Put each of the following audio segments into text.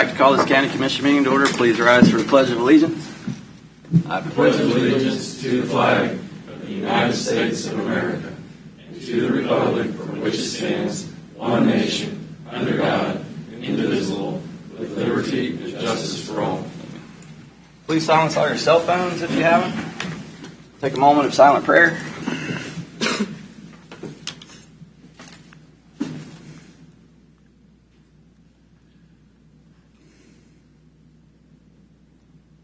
I'd like to call this County Commission meeting to order. Please rise for the Pledge of Allegiance. I pledge allegiance to the flag of the United States of America and to the republic for which it stands, one nation, under God, indivisible, with liberty and justice for all. Please silence all your cell phones if you haven't. Take a moment of silent prayer.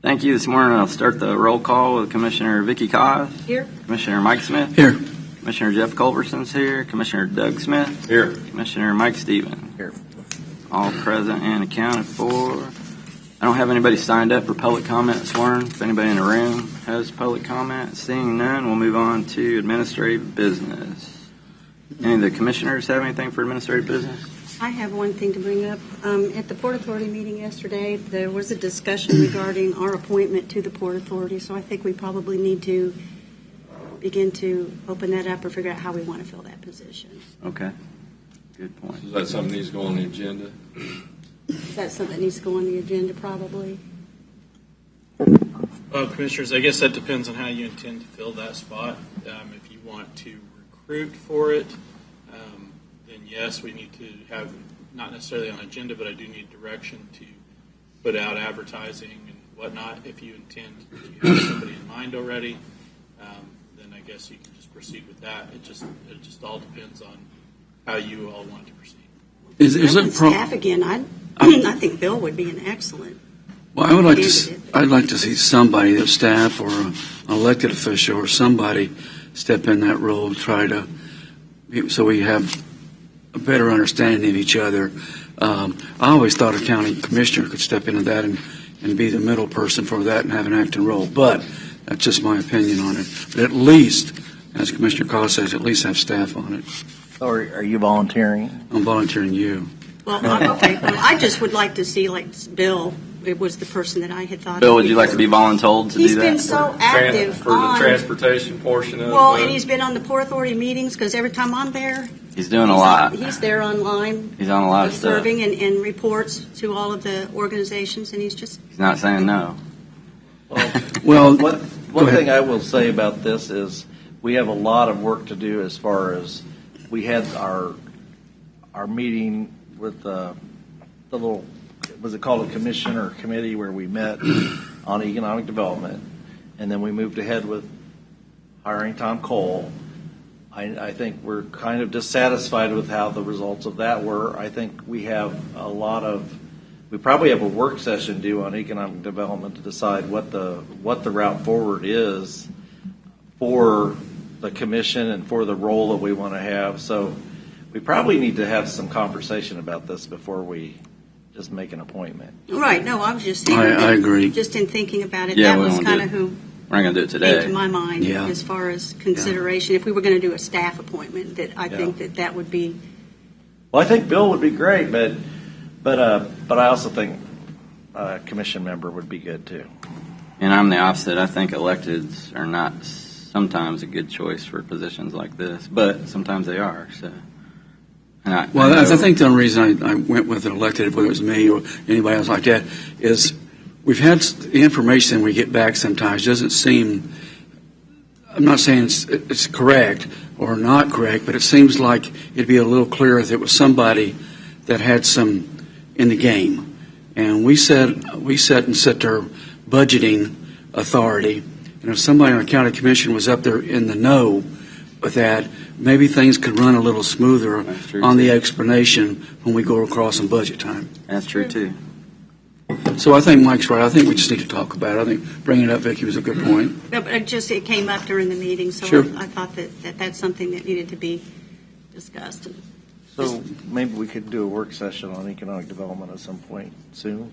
Thank you. This morning I'll start the roll call with Commissioner Vicki Cos. Here. Commissioner Mike Smith. Here. Commissioner Jeff Culverson's here. Commissioner Doug Smith. Here. Commissioner Mike Stevens. Here. All present and accounted for. I don't have anybody signed up for public comment this morning. If anybody in the room has public comment, seeing none, we'll move on to administrative business. Any of the commissioners have anything for administrative business? I have one thing to bring up. At the Port Authority meeting yesterday, there was a discussion regarding our appointment to the Port Authority, so I think we probably need to begin to open that up or figure out how we want to fill that position. Okay. Good point. Is that something that needs to go on the agenda? Is that something that needs to go on the agenda probably? Commissioners, I guess that depends on how you intend to fill that spot. If you want to recruit for it, then yes, we need to have, not necessarily on agenda, but I do need direction to put out advertising and whatnot. If you intend, if you have somebody in mind already, then I guess you can just proceed with that. It just all depends on how you all want to proceed. Is it staff again? I think Bill would be an excellent. Well, I'd like to see somebody, a staff or an elected official or somebody, step in that role, try to, so we have a better understanding of each other. I always thought a county commissioner could step into that and be the middle person for that and have an acting role, but that's just my opinion on it. But at least, as Commissioner Coss says, at least have staff on it. Or are you volunteering? I'm volunteering you. Well, okay. Well, I just would like to see, like Bill. It was the person that I had thought. Bill, would you like to be voluntold to do that? He's been so active for the transportation portion of. Well, and he's been on the Port Authority meetings because every time I'm there, he's doing a lot. He's there online. He's on a lot of stuff. Serving and reports to all of the organizations, and he's not saying no. Well, one thing I will say about this is we have a lot of work to do as far as we had our meeting with the little, was it called a commission or committee where we met on economic development, and then we moved ahead with hiring Tom Cole. I think we're kind of dissatisfied with how the results of that were. I think we have we probably have a work session due on economic development to decide what the route forward is for the commission and for the role that we want to have. So we probably need to have some conversation about this before we just make an appointment. right. No, I was just saying. I agree. Just in thinking about it, Yeah, that we was won't kind do of it. who We're not going to do it today. came to my mind Yeah. as far as consideration. If we were going to do a staff appointment, that I think that would be. Well, I think Bill would be great, but I also think a commission member would be good too. And I'm the opposite. I think electeds are not sometimes a good choice for positions like this, but sometimes they are. So, I think the only reason I went with an elected, whether it was me or anybody else like that, is we've had the information we get back sometimes doesn't seem. I'm not saying it's correct or not correct, but it seems like it'd be a little clearer if it was somebody that had some in the game. And we set their budgeting authority, and if somebody on the county commission was up there in the know with that, maybe things could run a little smoother on the explanation when we go across in budget time. That's true too. So I think Mike's right. I think we just need to talk about it. I think bringing it up, Vicki, was a good point. No, but it came up during the meeting, so Sure. I thought that that's something that needed to be discussed. So maybe we could do a work session on economic development at some point soon.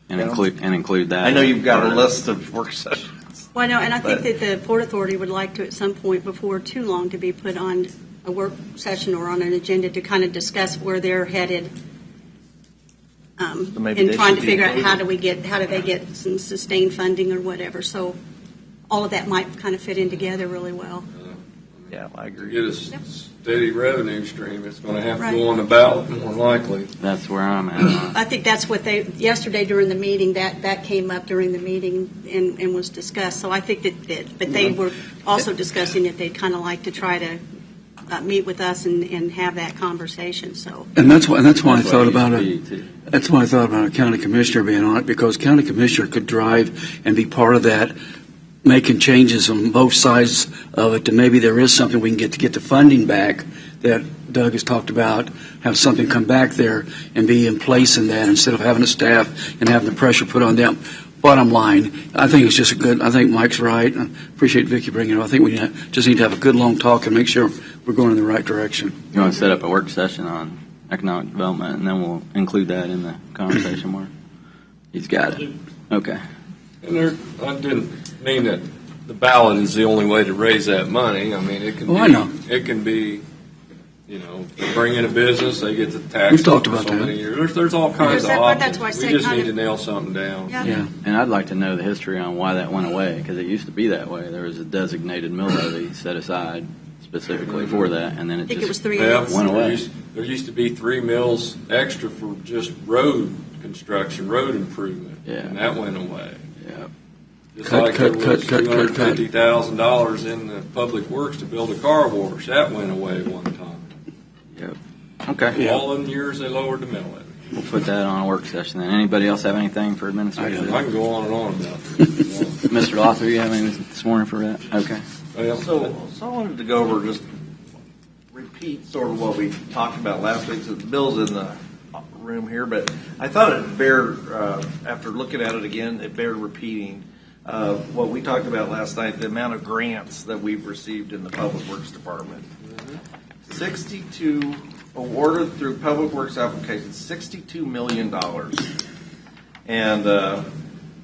And include that. I know you've got a list of work sessions. Well, no, and I think that the Port Authority would like to, at some point before too long, to be put on a work session or on an agenda to kind of discuss where they're headed, So maybe and they trying should to be figure out included. how do they get some sustained funding or whatever. So all of that might kind of fit in together really well. Yeah, I To agree. get a steady revenue stream, it's going to have to Right. go on the ballot more likely. That's where I'm at. I think that's what yesterday during the meeting, that came up during the meeting and was discussed. So I think but they were also discussing that they'd kind of like to try to meet with us and have that conversation, so. And that's why I thought it about used to it. be, too. That's why I thought about a county commissioner being on it, because county commissioner could drive and be part of that, making changes on both sides of it, to maybe there is something we can get the funding back that Doug has talked about, have something come back there and be in place in that instead of having a staff and having the pressure put on them. Bottom line, I think it's just I think Mike's right. I appreciate Vicki bringing it up. I think we just need to have a good long talk and make sure we're going in the right direction. You want to set up a work session on economic development, and then we'll include that in the conversation more? He's got it. Okay. And I didn't mean that the ballot is the only way to raise that money. I mean, it can I know. It can be, bring in a business, they get the tax We've talked for about so that. many years. There's all kinds of That's options. why I We say just kind need of- to nail something down. Yeah. And I'd like to know the history on why that went away, because it used to be that way. There was a designated mill levy set aside specifically for that, and then I it think it was just 3 Yeah, months. Went away. There used to be 3 mills extra for just road construction, road improvement. Yeah. And that went away. yeah. Just Cut, like cut, there cut, was cut, cut, cut. $250,000 in the public works to build a car wash. That went away one time. Yep. Okay. Yeah. All in years they lowered the mill levy. We'll put that on a work session then. Anybody else have anything for I administrative? can go on and on about this. Mr. Lothar, you have anything this morning for that? Okay. Well, So I wanted to go over, just repeat sort of what we talked about last week. So the bill's in the room here, but I thought it bared, after looking at it again, it bared repeating what we talked about last night, the amount of grants that we've received in the Public Works Department. 62 awarded through Public Works applications, $62 million. And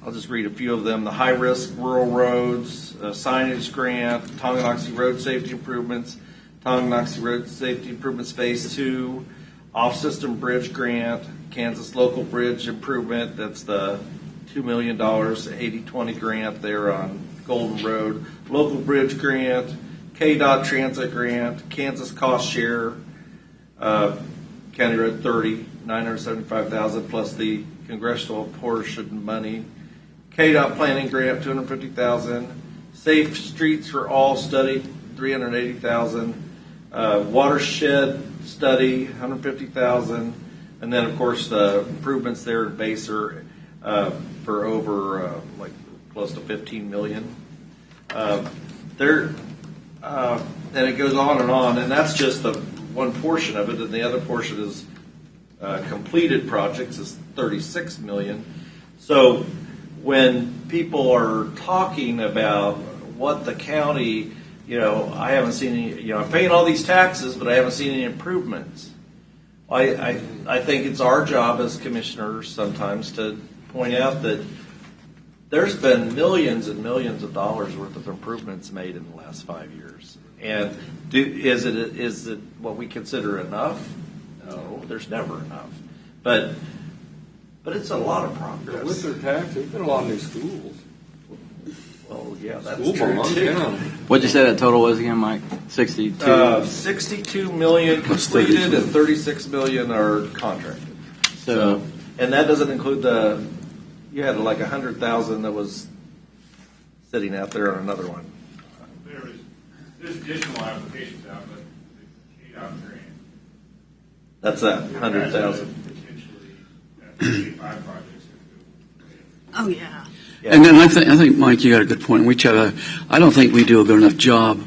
I'll just read a few of them. The high-risk rural roads, signage grant, Tonganoxie Road Safety Improvements, Tonganoxie Road Safety Improvements Phase 2, Off-System Bridge Grant, Kansas Local Bridge Improvement, that's the $2 million, 80/20 grant there on Golden Road, Local Bridge Grant, KDOT Transit Grant, Kansas Cost Share, County Road 30, $975,000 plus the congressional portion money, KDOT Planning Grant, $250,000, Safe Streets for All Study, $380,000, Watershed Study, $150,000, and then of course the improvements there in Baser for over like close to $15 million. And it goes on, and that's just the one portion of it, and the other portion is completed projects is $36 million. So when people are talking about what the county, I haven't seen any, I'm paying all these taxes, but I haven't seen any improvements. I think it's our job as commissioners sometimes to point out that there's been millions and millions of dollars worth of improvements made in the last 5 years. And is it what we consider enough? No, there's never enough. But it's a lot of progress. with their tax, there's been a lot of new schools. Well, yeah, that's School true bonds, too. yeah. What'd you say that total was again, Mike? 62? 62 million Plus completed 32. and 36 million are contracted. So, And that doesn't include you had like 100,000 that was sitting out there on another one. There's additional applications out, but the KDOT grant. That's that 100,000. Potentially, 5 projects. Oh, yeah. Yeah. And then I think, Mike, you got a good point. I don't think we do a good enough job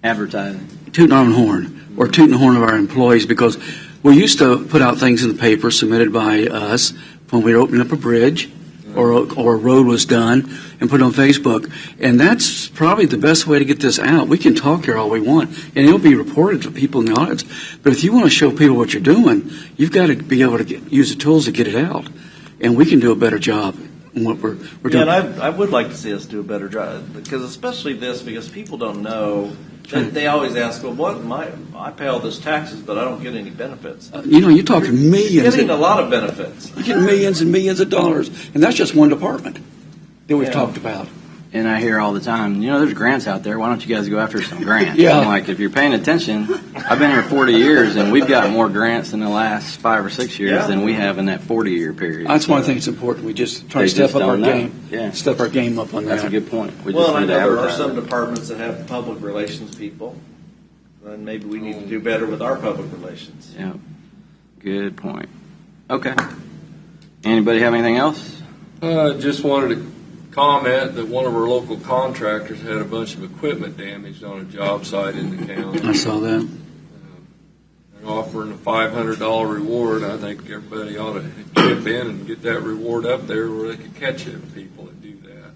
advertising. tooting our own horn or tooting the horn of our employees, because we used to put out things in the paper submitted by us when we were opening up a bridge or a road was done and put it on Facebook. And that's probably the best way to get this out. We can talk here all we want, and it'll be reported to people in the audience. But if you want to show people what you're doing, you've got to be able to use the tools to get it out. And we can do a better job in what we're Yeah, doing. and I would like to see us do a better job, because especially because people don't know. They always ask, well, I pay all this taxes, but I don't get any benefits. You're talking millions. Getting a lot of benefits. You're getting millions and millions of dollars, and that's just one department that we've Yeah. talked about. And I hear all the time, there's grants out there. Why don't you guys go after some grants? Yeah. I'm like, if you're paying attention, I've been here 40 years, and we've got more grants in the last 5 or 6 years than we have in that 40-year period. That's one thing that's important. We just try to step up our game. Yeah. Step our game up on that. That's a good point. We Well, just I need know to there are advertise some it. departments that have public relations people, and maybe we need to do better with our public relations. Yeah. Good point. Okay. Anybody have anything else? Just wanted to comment that one of our local contractors had a bunch of equipment damaged on a job site in the county. I saw that. They're offering a $500 reward. I think everybody ought to chip in and get that reward up there where they could catch it, people that do that.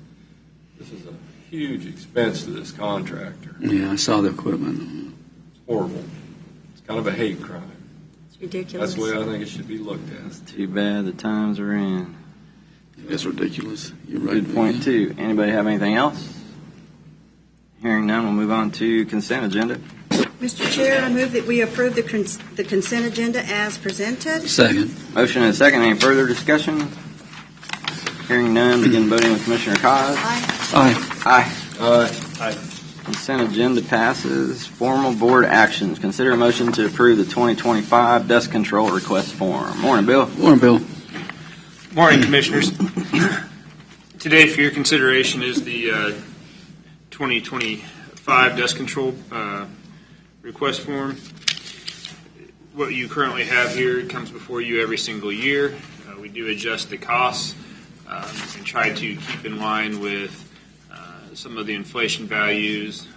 This is a huge expense to this contractor. Yeah, I saw the equipment. It's horrible. It's kind of a hate crime. It's ridiculous. That's the way I think it should be looked at. It's too bad the times we're in. It's ridiculous. You're right. Good point, too. Anybody have anything else? Hearing none, we'll move on to consent agenda. Mr. Chair, I move that we approve the consent agenda as presented. Second. Motion and a second. Any further discussion? Hearing none, begin voting with Commissioner Cos. Aye. Aye. Consent agenda passes. Formal board actions. Consider a motion to approve the 2025 dust control request form. Morning, Bill. Morning, Bill. Morning, Commissioners. Today for your consideration is the 2025 dust control request form. What you currently have here comes before you every single year. We do adjust the costs and try to keep in line with some of the inflation values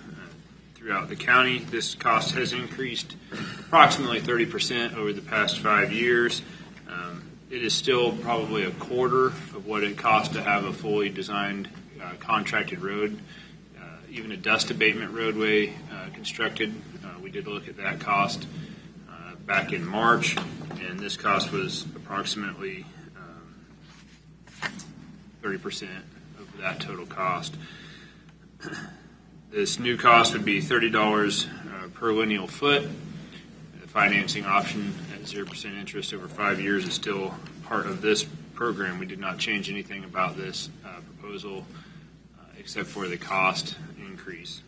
throughout the county. This cost has increased approximately 30% over the past 5 years. It is still probably a quarter of what it costs to have a fully designed contracted road. Even a dust abatement roadway constructed, we did look at that cost back in March, and this cost was approximately 30% of that total cost. This new cost would be $30 per lineal foot. The financing option at 0% interest over 5 years is still part of this program. We did not change anything about this proposal except for the cost increase.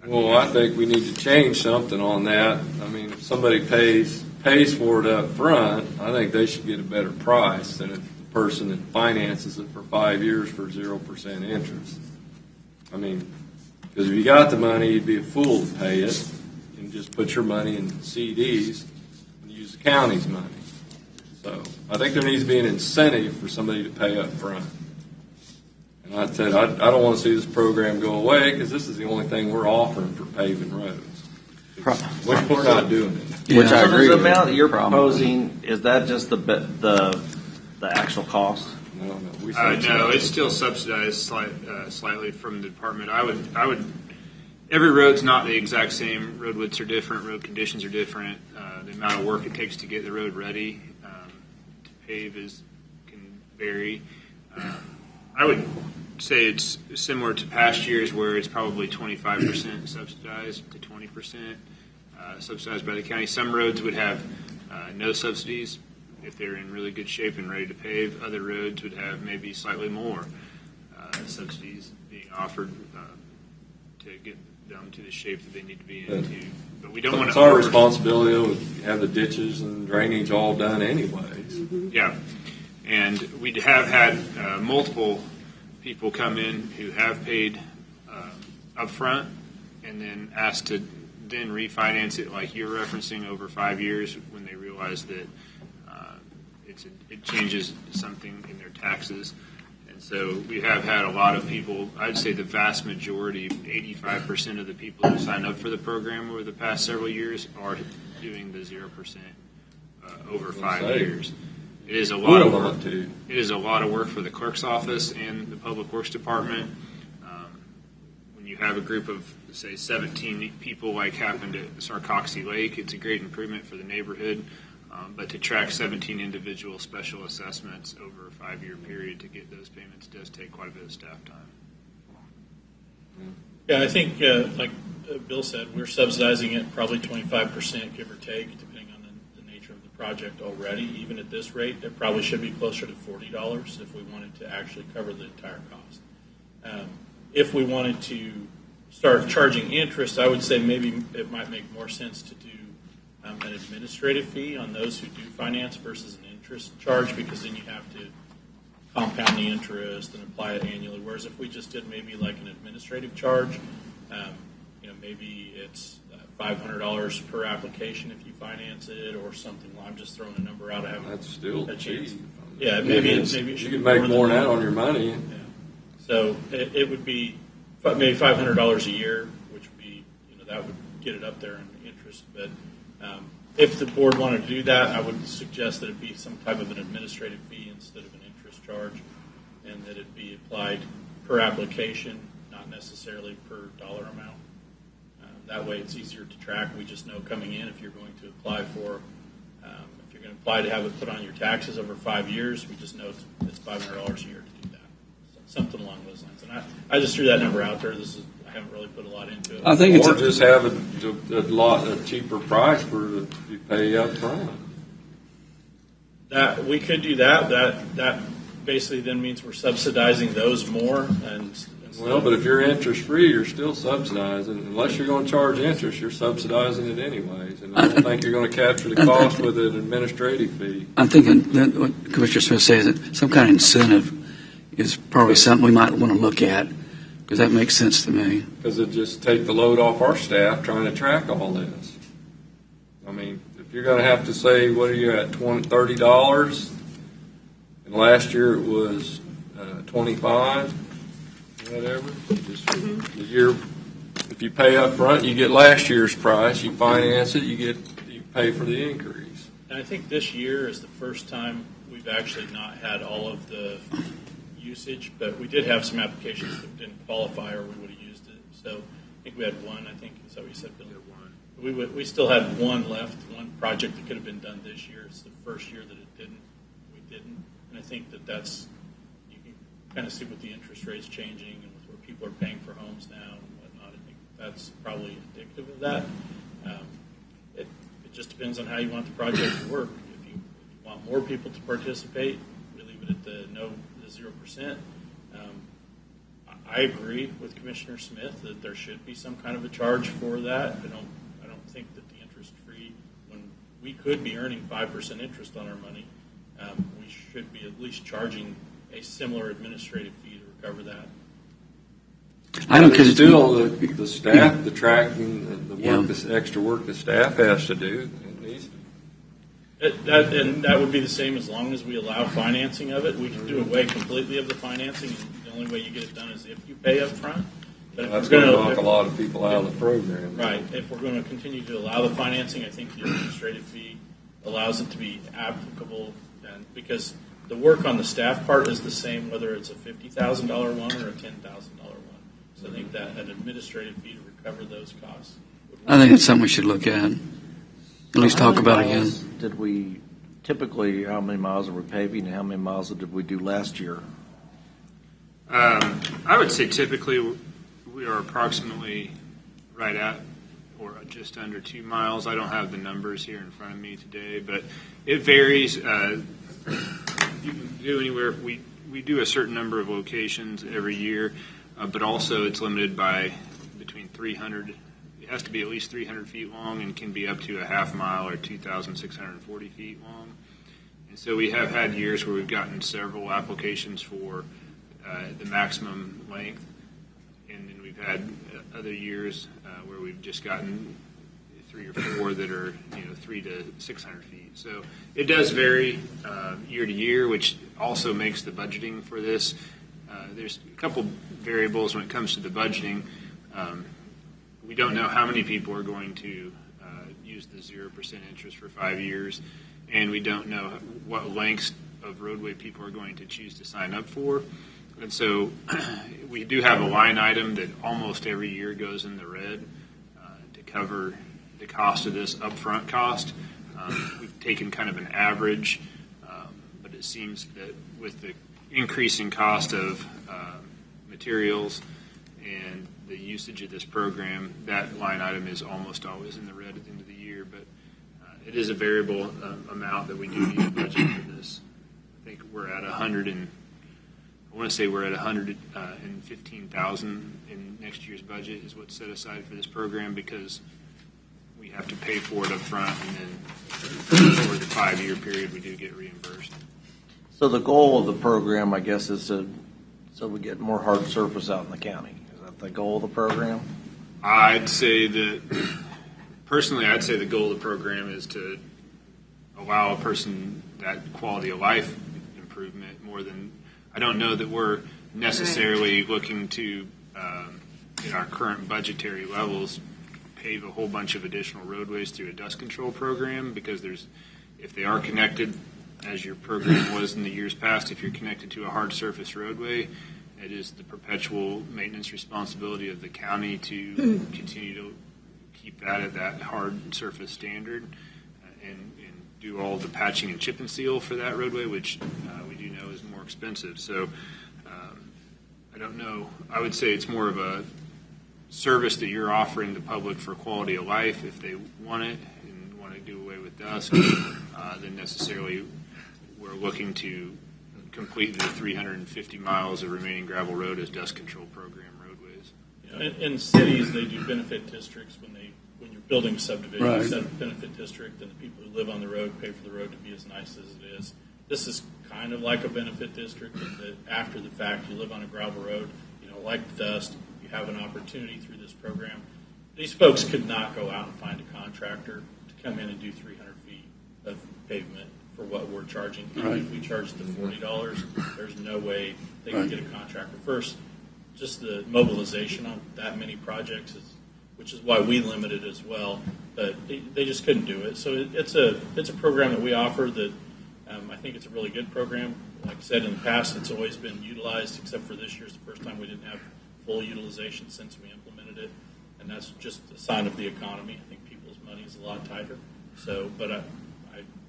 Well, I think we need to change something on that. I mean, if somebody pays for it up front, I think they should get a better price than if the person that finances it for 5 years for 0% interest. I mean, because if you got the money, you'd be a fool to pay it and just put your money in CDs and use the county's money. So I think there needs to be an incentive for somebody to pay up front. And I said, I don't want to see this program go away because this is the only thing we're offering for paving roads. Which we're not doing it. Which I So agree the with. amount that you're Probably. proposing, is that just the actual cost? No, we No, it's still subsidized slightly from the department. I would. Every road's not the exact same. Road widths are different. Road conditions are different. The amount of work it takes to get the road ready to pave can vary. I would say it's similar to past years where it's probably 25% subsidized to 20% subsidized by the county. Some roads would have no subsidies if they're in really good shape and ready to pave. Other roads would have maybe slightly more subsidies being offered to get them to the shape that they need to be into. But we don't want to. It's our responsibility to have the ditches and drainage all done anyways. Yeah, and we have had multiple people come in who have paid up front and then asked to then refinance it like you're referencing over 5 years when they realize that it changes something in their taxes. And so we have had a lot of people, I'd say the vast majority, 85% of the people who signed up for the program over the past several years are doing the 0% over 5 years. It is a lot of work. It is a lot of work for the clerk's office and the public works department. When you have a group of, say, 17 people like happened at Sarcoxy Lake, it's a great improvement for the neighborhood. But to track 17 individual special assessments over a 5-year period to get those payments does take quite a bit of staff time. Yeah, I think, like Bill said, we're subsidizing it probably 25%, give or take, depending on the nature of the project already. Even at this rate, it probably should be closer to $40 if we wanted to actually cover the entire cost. If we wanted to start charging interest, I would say maybe it might make more sense to do an administrative fee on those who do finance versus an interest charge, because then you have to compound the interest and apply it annually. Whereas if we just did maybe like an administrative charge, maybe it's $500 per application if you finance it, or something. I'm just throwing a number out. I haven't. That's still cheap. Yeah, maybe it should you can make more than that on your money. Yeah. So it would be maybe $500 a year, which would be, that would get it up there in interest. But if the board wanted to do that, I would suggest that it be some type of an administrative fee instead of an interest charge, and that it be applied per application, not necessarily per dollar amount. That way it's easier to track. We just know coming in if you're going to apply for, if you're going to apply to have it put on your taxes over 5 years, we just know it's $500 a year to do that. So something along those lines. And I just threw that number out there. I haven't really put a lot into it. I think or just have a cheaper price for if you pay up front. That we could do that. That basically then means we're subsidizing those more. Well, but if you're interest free, you're still subsidizing. Unless you're going to charge interest, you're subsidizing it anyways. And I don't think you're going to capture the cost with an administrative fee. I'm thinking that what Commissioner Smith says, that some kind of incentive is probably something we might want to look at, because that makes sense to me. Because it just take the load off our staff trying to track all this. I mean, if you're going to have to say, what are you at, $30, and last year it was $25. Whatever. The year, if you pay up front, you get last year's price. You finance it, you pay for the increase. And I think this year is the first time we've actually not had all of the usage, but we did have some applications that didn't qualify, or we would have used it. So I think we had one. I think is that what you said, Bill? We still had one left, one project that could have been done this year. It's the first year that it didn't. We didn't, and I think that's. Kind of see with the interest rates changing and with where people are paying for homes now and whatnot. I think that's probably indicative of that. It just depends on how you want the project to work. If you want more people to participate, we leave it at the 0%. I agree with Commissioner Smith that there should be some kind of a charge for that. I don't think that the interest free, when we could be earning 5% interest on our money, we should be at least charging a similar administrative fee to recover that. I don't, because still the staff, the tracking, the work, this extra work the staff has to do. It needs to. And that would be the same as long as we allow financing of it. We can do away completely of the financing, and the only way you get it done is if you pay up front. But that's going to knock a lot of people out of the program. Right. If we're going to continue to allow the financing, I think the administrative fee allows it to be applicable, and because the work on the staff part is the same, whether it's a $50,000 one or a $10,000 one. So I think that an administrative fee to recover those costs. I think it's something we should look at least talk about again. Did we typically, how many miles are we paving, and how many miles did we do last year? I would say typically we are approximately right at or just under 2 miles. I don't have the numbers here in front of me today, but it varies. You can do anywhere. We do a certain number of locations every year, but also it's limited by between 300. It has to be at least 300 feet long and can be up to a half mile or 2,640 feet long. And so we have had years where we've gotten several applications for the maximum length, and then we've had other years where we've just gotten 3 or 4 that are 300 to 600 feet. So it does vary year to year, which also makes the budgeting for this. There's a couple variables when it comes to the budgeting. We don't know how many people are going to use the 0% interest for 5 years, and we don't know what lengths of roadway people are going to choose to sign up for. And so we do have a line item that almost every year goes in the red to cover the cost of this upfront cost. We've taken kind of an average, but it seems that with the increasing cost of materials and the usage of this program, that line item is almost always in the red at the end of the year. But it is a variable amount that we do need to budget for this. I think we're at 100 and I want to say we're at 115,000 in next year's budget is what's set aside for this program because we have to pay for it up front and then over the 5-year period we do get reimbursed. So the goal of the program, I guess, is so we get more hard surface out in the county. Is that the goal of the program? I'd say the goal of the program is to allow a person that quality of life improvement more than. I don't know that we're necessarily looking to, in our current budgetary levels, pave a whole bunch of additional roadways through a dust control program because if they are connected, as your program was in the years past, if you're connected to a hard surface roadway, it is the perpetual maintenance responsibility of the county to continue to keep that at that hard surface standard and do all the patching and chip and seal for that roadway, which we do know is more expensive. So I don't know. I would say it's more of a service that you're offering the public for quality of life if they want it and want to do away with dust, then necessarily we're looking to complete the 350 miles of remaining gravel road as dust control program roadways. In cities, they do benefit districts when you're building a subdivision. Right. You set a benefit district, and the people who live on the road pay for the road to be as nice as it is. This is kind of like a benefit district in that after the fact, you live on a gravel road, you don't like the dust, you have an opportunity through this program. These folks could not go out and find a contractor to come in and do 300 feet of pavement for what we're charging. Right. If we charge the $40, there's no way they can get a contractor. First, just the mobilization on that many projects which is why we limit it as well. But they just couldn't do it. So it's a program that we offer that I think it's a really good program. Like I said, in the past, it's always been utilized, except for this year's the first time we didn't have full utilization since we implemented it. And that's just a sign of the economy. I think people's money is a lot tighter. So, but I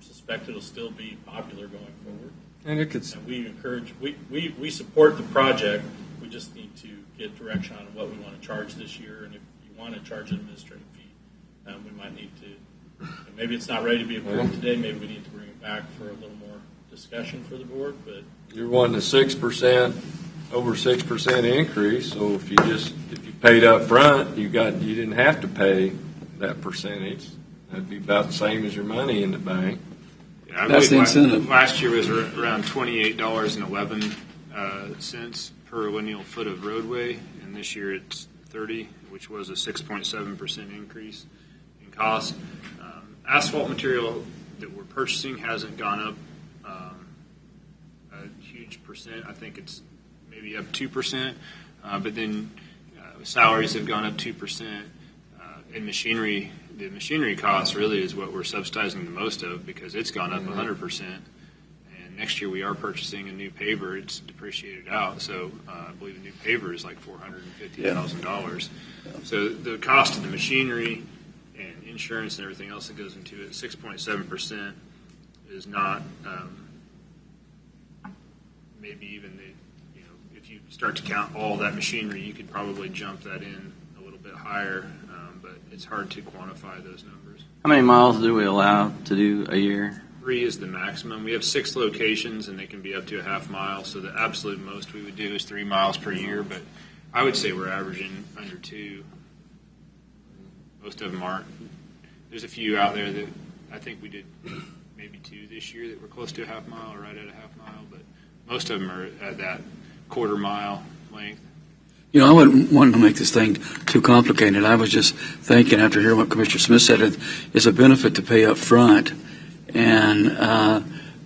suspect it'll still be popular going forward. And it could. And we encourage, we support the project. We just need to get direction on what we want to charge this year. And if you want to charge an administrative fee, we might need to. Maybe it's not ready to be approved today. Maybe we need to bring it back for a little more discussion for the board. But You're wanting a 6%, over 6% increase. So if you paid up front, you didn't have to pay that percentage. That'd be about the same as your money in the bank. Yeah, I That's the believe incentive. Last year was around $28.11 per lineal foot of roadway, and this year it's $30, which was a 6.7% increase in cost. Asphalt material that we're purchasing hasn't gone up a huge percent. I think it's maybe up 2%, but then salaries have gone up 2%, and machinery. The machinery cost really is what we're subsidizing the most of because it's gone up 100%. And next year we are purchasing a new paver. It's depreciated out, so I believe a new paver is like $450,000. So the cost of the machinery and insurance and everything else that goes into it, 6.7% is not maybe even if you start to count all that machinery, you could probably jump that in a little bit higher. But it's hard to quantify those numbers. How many miles do we allow to do a year? 3 is the maximum. We have 6 locations, and they can be up to a half mile. So the absolute most we would do is 3 miles per year. But I would say we're averaging under 2. Most of them aren't. There's a few out there that I think we did maybe 2 this year that were close to a half mile or right at a half mile. But most of them are at that quarter mile length. You know, I wouldn't want to make this thing too complicated. I was just thinking, after hearing what Commissioner Smith said, it's a benefit to pay up front, and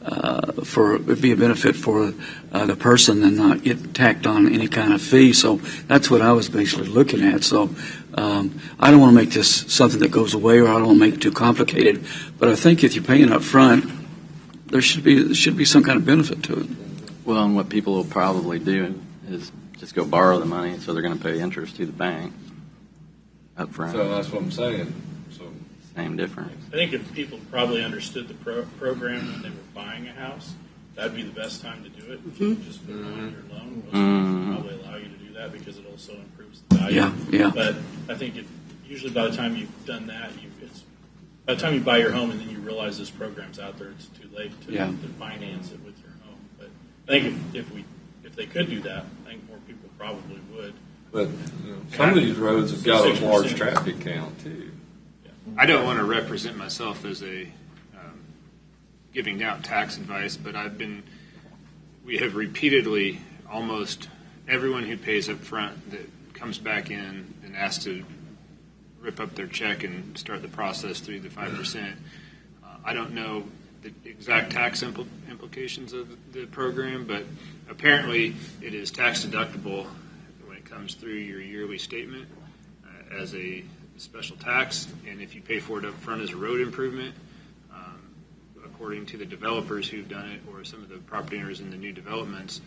it'd be a benefit for the person and not get tacked on any kind of fee. So that's what I was basically looking at. So I don't want to make this something that goes away, or I don't want to make it too complicated. But I think if you're paying up front, there should be some kind of benefit to it. Well, and what people will probably do is just go borrow the money, so they're going to pay interest to the bank up front. So that's what I'm saying. So Same difference. I think if people probably understood the program when they were buying a house, that'd be the best time to do it. If you just put it on your loan, most people probably allow you to do that because it also improves the value. Yeah. But I think usually by the time you've done that, by the time you buy your home and then you realize this program's out there, it's too late to finance it with your home. But I think if they could do that, I think more people probably would. But some of these roads have got a large traffic count too. I don't want to represent myself as a giving out tax advice, but we have repeatedly, almost everyone who pays up front that comes back in and asks to rip up their check and start the process through the 5%. I don't know the exact tax implications of the program, but apparently it is tax deductible when it comes through your yearly statement as a special tax, and if you pay for it up front as a road improvement, according to the developers who've done it or some of the property owners in the new developments,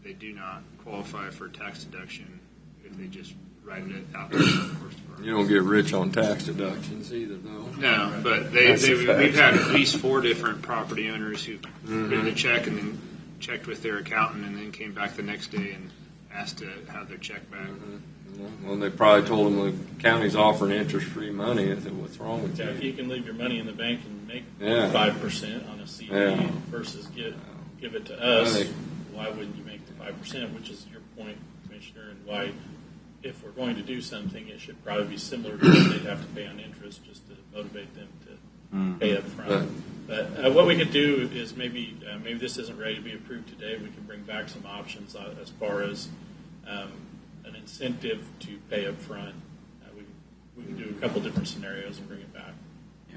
they do not qualify for tax deduction if they just write it out. You don't get rich on tax deductions either, though. No, but we've had at least 4 different property owners who written a check and then checked with their accountant and then came back the next day and asked to have their check back. Well, they probably told them the county's offering interest-free money. I said, what's wrong with If you can leave your money in the bank and make 5% on a CD versus give it to us, why wouldn't you make the 5%? Which is your point, Commissioner, and why, if we're going to do something, it should probably be similar to what they'd have to pay on interest, just to motivate them to pay up front. But what we could do is maybe this isn't ready to be approved today. We can bring back some options as far as an incentive to pay up front. We can do a couple different scenarios and bring it back.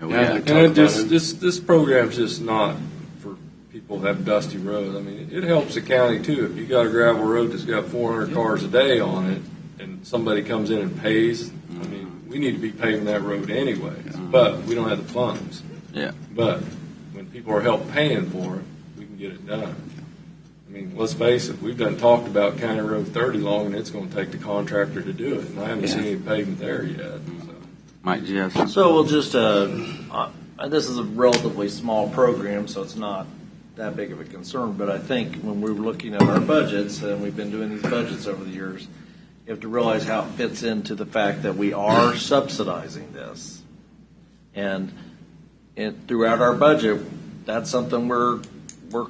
This program's just not for people who have dusty roads. I mean, it helps the county too. If you got a gravel road that's got 400 cars a day on it, and somebody comes in and pays, I mean, we need to be paving that road anyway. But we don't have the funds. Yeah. But when people are help paying for it, we can get it done. I mean, let's face it, we've done talked about County Road 30 long, and it's going to take the contractor to do it, and I haven't seen any pavement there yet. So. Mike, do you have something? So we'll just, this is a relatively small program, so it's not that big of a concern, but I think when we're looking at our budgets, and we've been doing these budgets over the years, you have to realize how it fits into the fact that we are subsidizing this. And throughout our budget, that's something we're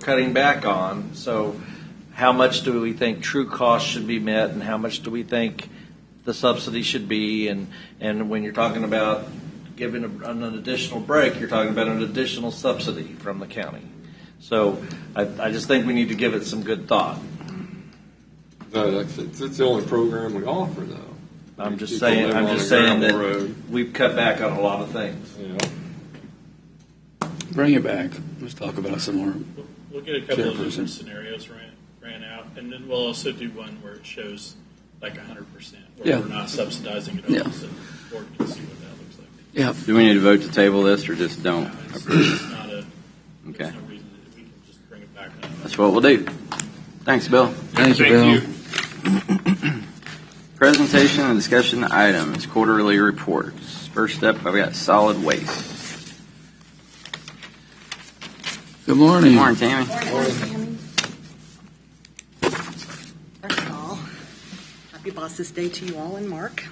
cutting back on. So how much do we think true costs should be met, and how much do we think the subsidy should be? And when you're talking about giving an additional break, you're talking about an additional subsidy from the county. So I just think we need to give it some good thought. No, it's the only program we offer, though. I'm just saying that we've cut back on a lot of things. Yeah. Bring it back. Let's talk about some more. We'll get a couple of different scenarios ran out, and then we'll also do one where it shows like 100%, where we're not subsidizing it all, so the board can see what that looks like. Yeah. Do we need to vote to table this, or just don't approve it? It's not there's no reason that we can just bring it back up. That's what we'll do. Thanks, Bill. Thank you, Bill. Presentation and discussion items, quarterly reports. First up, I've got solid waste. Good morning. Good morning, Tammy. Good morning, Tammy. First of all, happy Boss's Day to you all and Mark.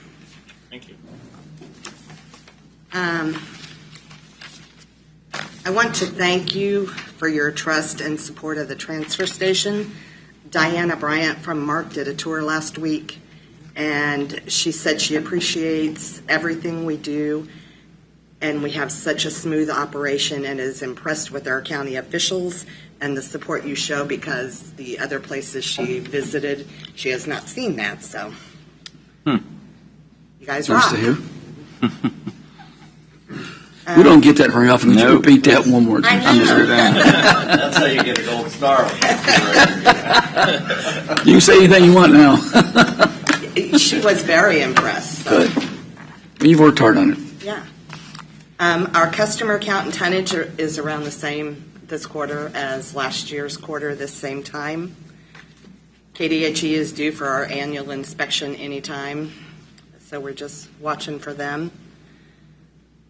Thank you. I want to thank you for your trust and support of the transfer station. Diana Bryant from Mark did a tour last week, and she said she appreciates everything we do, and we have such a smooth operation, and is impressed with our county officials and the support you show, because the other places she visited, she has not seen that. So, you guys rock. Nice to hear. We don't get that very often. Would you repeat that one more time? I know. That's how you get a gold star. You can say anything you want now. She was very impressed. So. Good. You've worked hard on it. Yeah. Our customer count and tonnage is around the same this quarter as last year's quarter this same time. KDHE is due for our annual inspection anytime, so we're just watching for them.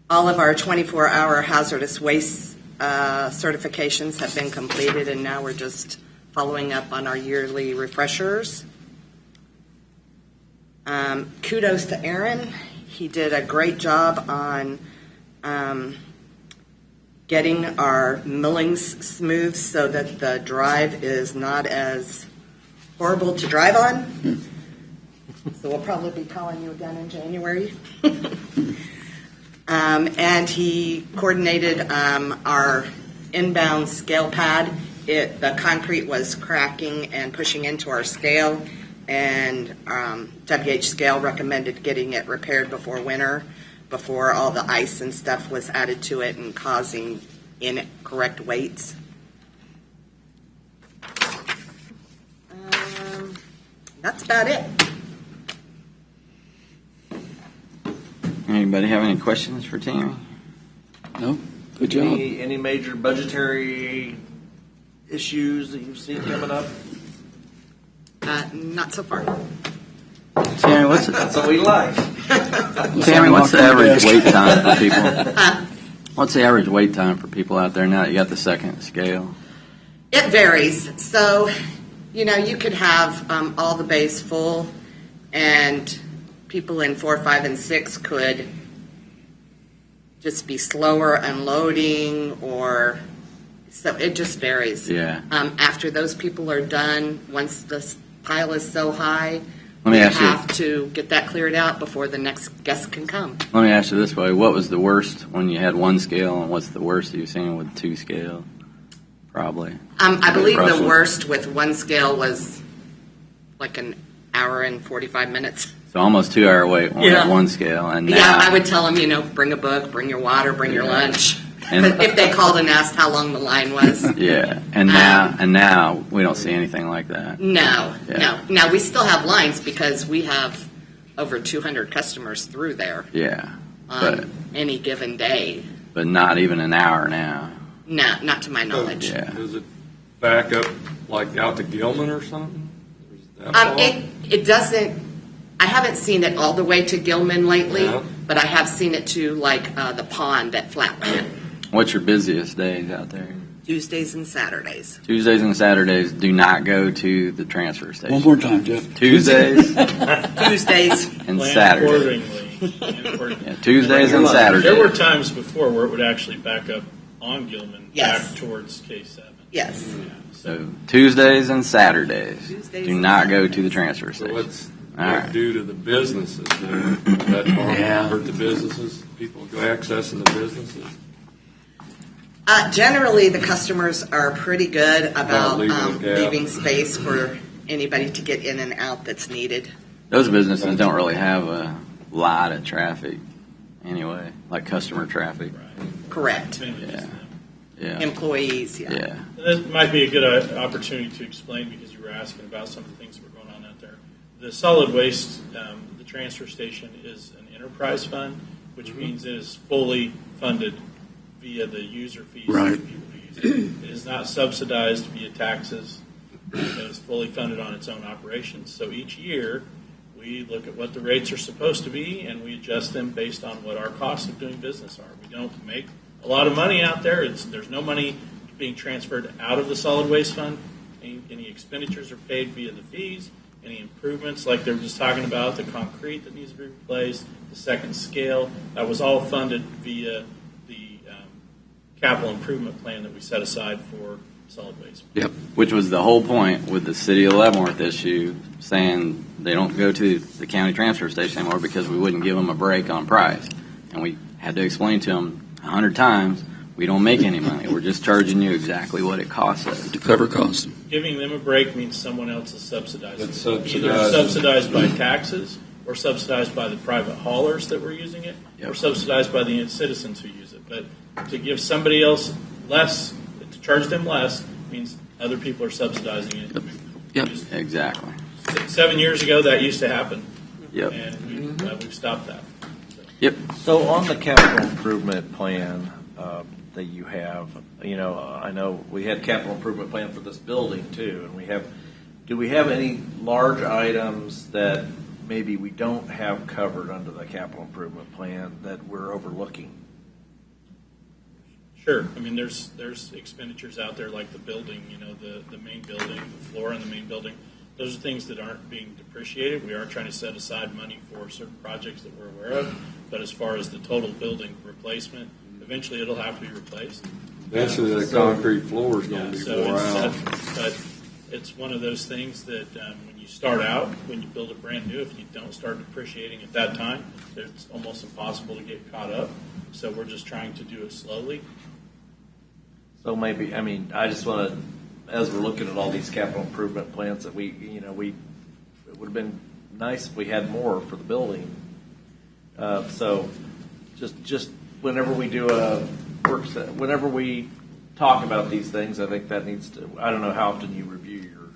All of our 24-hour hazardous waste certifications have been completed, and now we're just following up on our yearly refreshers. Kudos to Aaron. He did a great job on getting our millings smooth so that the drive is not as horrible to drive on. So we'll probably be calling you again in January. And he coordinated our inbound scale pad. The concrete was cracking and pushing into our scale, and WH Scale recommended getting it repaired before winter, before all the ice and stuff was added to it and causing incorrect weights. That's about it. Anybody have any questions for Tammy? No? Good job. Any major budgetary issues that you've seen coming up? Not so far. Tammy, what's That's what we like. Tammy, what's the average wait time for people? What's the average wait time for people out there now that you got the second scale? It varies. So, you could have all the bays full, and people in 4, 5, and 6 could just be slower unloading, or so it just varies. Yeah. After those people are done, once the pile is so high, Let me we ask you. have to get that cleared out before the next guest can come. Let me ask you this way: what was the worst when you had one scale, and what's the worst you've seen with 2 scale? Probably. I believe the Roughly. worst with one scale was like an hour and 45 minutes. So almost 2 hour wait when we had one scale, and now, Yeah, I would tell them, bring a book, bring your water, bring your lunch. And- If they called and asked how long the line was. yeah, and now we don't see anything like that. No, Yeah. no. Now, we still have lines because we have over 200 customers through there Yeah, on any given day. but not even an hour now. No, not to my knowledge. Yeah. Does it back up like out to Gilman or something? Or is it that far? It doesn't. I haven't seen it all the way to Gilman lately, Yeah. but I have seen it to like the pond at Flatland. What's your busiest days out there? Tuesdays and Saturdays. Tuesdays and Saturdays do not go to the transfer station. One more time, Jeff. Tuesdays Tuesdays. and Plan Saturdays. accordingly. Plan accordingly. Yeah, Tuesdays and There were Saturdays. times before where it would actually back up on Gilman Yes. back towards K7. Yes. So Tuesdays and Saturdays Tuesdays do and not go to Saturdays. the transfer So station. what's All right. due to the businesses there? That Yeah. hurt the businesses? People go accessing the businesses? Generally, the customers are pretty good about leaving a gap. leaving space for anybody to get in and out that's needed. Those businesses don't really have a lot of traffic anyway, like customer traffic. Correct. Mainly Yeah. just them. Yeah. Employees, yeah. Yeah. This might be a good opportunity to explain, because you were asking about some of the things that were going on out there. The solid waste, the transfer station is an enterprise fund, which means it is fully funded via the user fees Right. that people use it. It is not subsidized via taxes. It is fully funded on its own operations. So each year, we look at what the rates are supposed to be, and we adjust them based on what our costs of doing business are. We don't make a lot of money out there. There's no money being transferred out of the solid waste fund. Any expenditures are paid via the fees. Any improvements, like they were just talking about, the concrete that needs to be replaced, the second scale, that was all funded via the capital improvement plan that we set aside for solid waste. Yep. Which was the whole point with the city of Leavenworth issue, saying they don't go to the county transfer station anymore because we wouldn't give them a break on price. And we had to explain to them 100 times, we don't make any money. We're just charging you exactly what it costs us. To cover costs. Giving them a break means someone else is subsidizing. That's it. Either subsidized. subsidized by taxes, or subsidized by the private haulers that were using it, Yep. or subsidized by the citizens who use it. But to give somebody else less, to charge them less, means other people are subsidizing it. Yep. Just Exactly. 7 years ago, that used to happen, Yep. and we've stopped that. Yep. So on the capital improvement plan that you have, I know we had capital improvement plan for this building too, and do we have any large items that maybe we don't have covered under the capital improvement plan that we're overlooking? Sure. I mean, there's expenditures out there like the building, the main building, the floor in the main building. those are things that aren't being depreciated. We are trying to set aside money for certain projects that we're aware of. But as far as the total building replacement, eventually it'll have to be replaced. Eventually, the concrete floor is going to be wore out. But it's one of those things that when you start out, when you build it brand new, if you don't start depreciating at that time, it's almost impossible to get caught up. So we're just trying to do it slowly. So maybe, I mean, I just want to, as we're looking at all these capital improvement plans that it would have been nice if we had more for the building. So just whenever we do whenever we talk about these things, I think that needs to, I don't know how often you review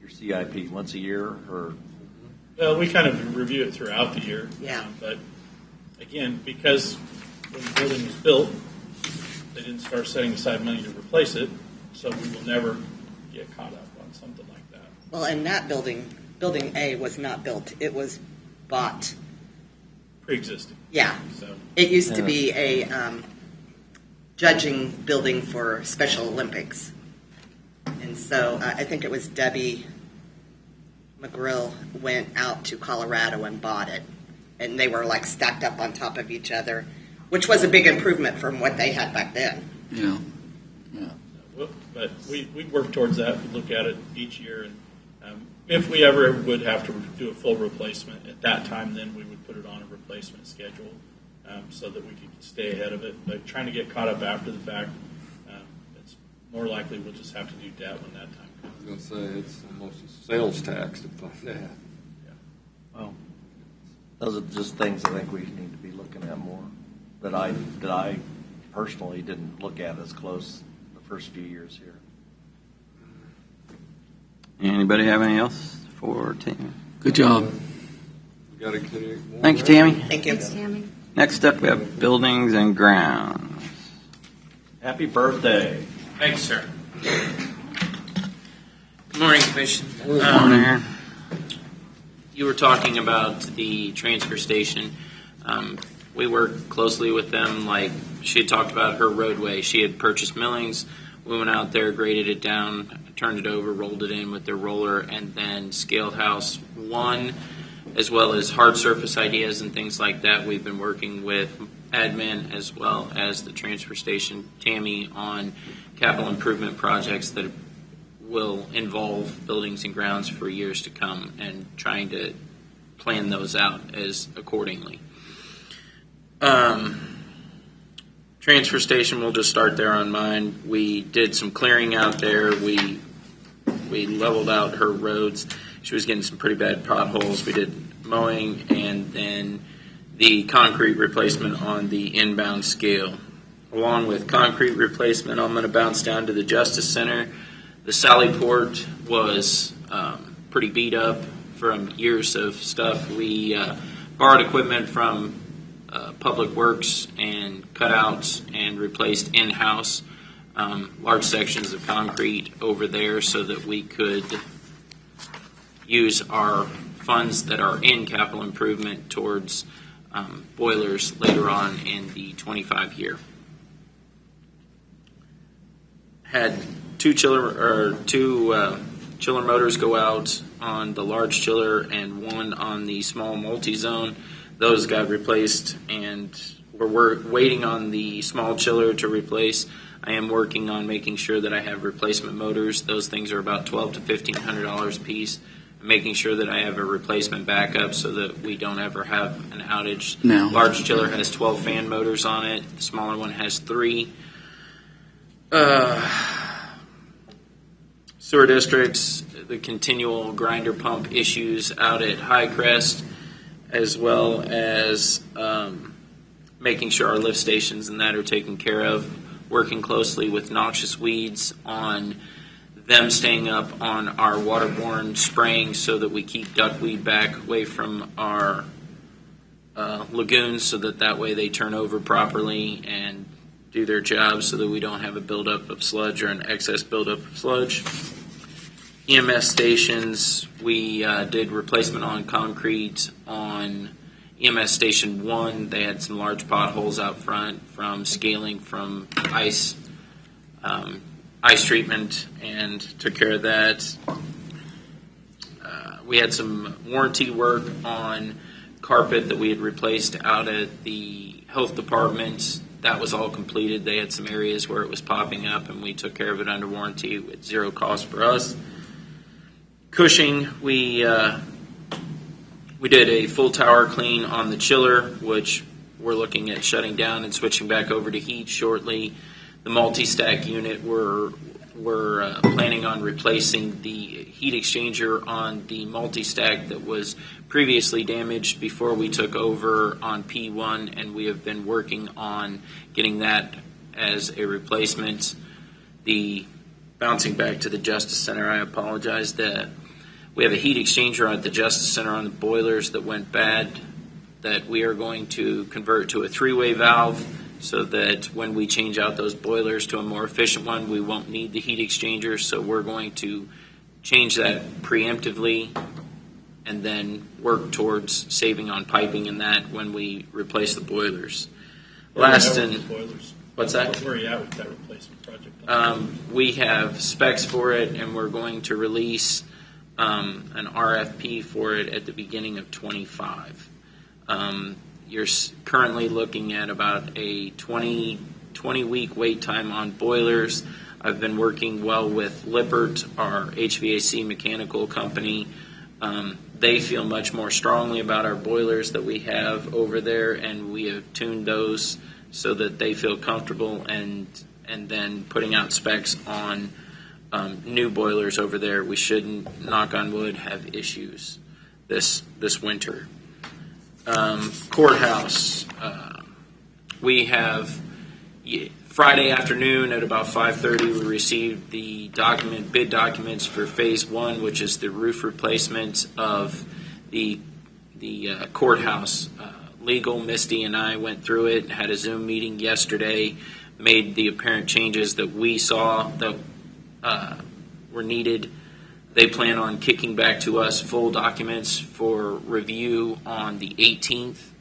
your CIP, once a year or? Well, we kind of review it throughout the year. Yeah. But again, because when the building was built, they didn't start setting aside money to replace it, so we will never get caught up on something like that. Well, and that building A was not built. It was bought. Pre-existing. Yeah. So It used to be a judging building for Special Olympics. And so I think it was Debbie McGrill went out to Colorado and bought it. And they were like stacked up on top of each other, which was a big improvement from what they had back then. Yeah. But we work towards that. We look at it each year, and if we ever would have to do a full replacement at that time, then we would put it on a replacement schedule so that we could stay ahead of it. But trying to get caught up after the fact, it's more likely we'll just have to do debt when that time comes. I was going to say, it's almost a sales tax to fund that. Yeah. Well, those are just things I think we need to be looking at more that I personally didn't look at as close the first few years here. Anybody have any else for Tammy? Good job. We got to continue. Thank you, Tammy. Thank you. Thanks, Tammy. Next up, we have buildings and grounds. Happy birthday. Thanks, sir. Good morning, Commission. Morning, Aaron. You were talking about the transfer station. We work closely with them. Like she had talked about her roadway. She had purchased millings. We went out there, graded it down, turned it over, rolled it in with their roller, and then scaled house one, as well as hard surface ideas and things like that. We've been working with admin as well as the transfer station, Tammy, on capital improvement projects that will involve buildings and grounds for years to come, and trying to plan those out as accordingly. Transfer station, we'll just start there on mine. We did some clearing out there. We leveled out her roads. She was getting some pretty bad potholes. We did mowing and then the concrete replacement on the inbound scale. Along with concrete replacement, I'm going to bounce down to the Justice Center. The Sally Port was pretty beat up from years of stuff. We borrowed equipment from Public Works and cutouts and replaced in-house large sections of concrete over there so that we could use our funds that are in capital improvement towards boilers later on in the 25 year. Had two chiller motors go out on the large chiller and one on the small multi-zone. Those got replaced, and we're waiting on the small chiller to replace. I am working on making sure that I have replacement motors. Those things are about $1,200 to $1,500 a piece. Making sure that I have a replacement backup so that we don't ever have an outage. No. Large chiller has 12 fan motors on it. The smaller one has 3. Sewer districts, the continual grinder pump issues out at Highcrest, as well as making sure our lift stations and that are taken care of, working closely with noxious weeds on them staying up on our waterborne spraying so that we keep duckweed back away from our lagoons so that way they turn over properly and do their job so that we don't have a buildup of sludge or an excess buildup of sludge. EMS stations, we did replacement on concrete on EMS Station 1. They had some large potholes out front from scaling from ice treatment, and took care of that. we had some warranty work on carpet that we had replaced out at the health department. That was all completed. They had some areas where it was popping up, and we took care of it under warranty at zero cost for us. Cushing, we did a full tower clean on the chiller, which we're looking at shutting down and switching back over to heat shortly. The multi-stack unit, we're planning on replacing the heat exchanger on the multi-stack that was previously damaged before we took over on P1, and we have been working on getting that as a replacement. Bouncing back to the Justice Center, I apologize. We have a heat exchanger at the Justice Center on the boilers that went bad that we are going to convert to a three-way valve so that when we change out those boilers to a more efficient one, we won't need the heat exchanger. So we're going to change that preemptively and then work towards saving on piping and that when we replace the boilers. Boilers. What's that? Where are you at with that replacement project? We have specs for it, and we're going to release an RFP for it at the beginning of 25. You're currently looking at about a 20-week wait time on boilers. I've been working well with Lippert, our HVAC mechanical company. They feel much more strongly about our boilers that we have over there, and we have tuned those so that they feel comfortable, and then putting out specs on new boilers over there. We shouldn't, knock on wood, have issues this winter. Courthouse. We have Friday afternoon at about 5:30. We received the bid documents for Phase 1, which is the roof replacement of the courthouse. Legal, Misty, and I went through it. Had a Zoom meeting yesterday. Made the apparent changes that we saw that were needed. They plan on kicking back to us full documents for review on the 18th.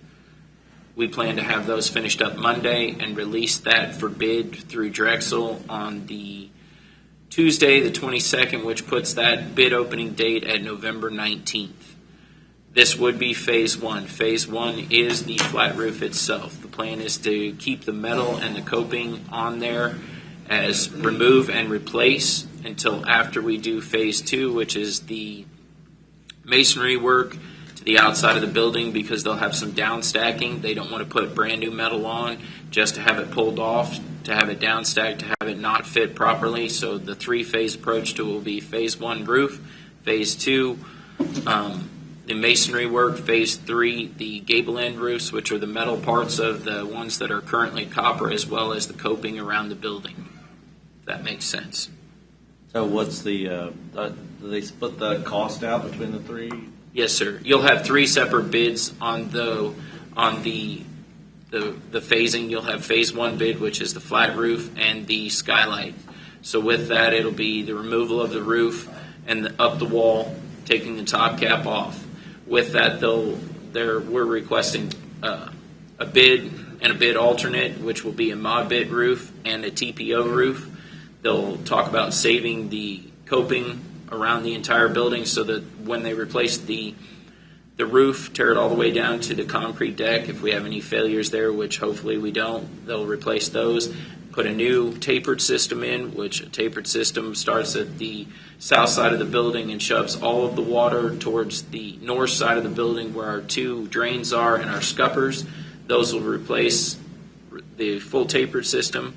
We plan to have those finished up Monday and release that for bid through Drexel on the Tuesday, the 22nd, which puts that bid opening date at November 19th. This would be Phase 1. Phase 1 is the flat roof itself. The plan is to keep the metal and the coping on there as remove and replace until after we do Phase 2, which is the masonry work to the outside of the building, because they'll have some down stacking. They don't want to put brand new metal on just to have it pulled off, to have it down stacked, to have it not fit properly. So the 3-phase approach to it will be Phase 1 roof, Phase 2 the masonry work, Phase 3 the gable end roofs, which are the metal parts of the ones that are currently copper, as well as the coping around the building. If that makes sense. So what's do they split the cost out between the three? Yes, sir. You'll have 3 separate bids on the phasing. You'll have Phase 1 bid, which is the flat roof and the skylight. So with that, it'll be the removal of the roof and up the wall, taking the top cap off. With that, we're requesting a bid and a bid alternate, which will be a mod bit roof and a TPO roof. They'll talk about saving the coping around the entire building so that when they replace the roof, tear it all the way down to the concrete deck. If we have any failures there, which hopefully we don't, they'll replace those. Put a new tapered system in, which a tapered system starts at the south side of the building and shoves all of the water towards the north side of the building where our 2 drains are and our scuppers. Those will replace the full tapered system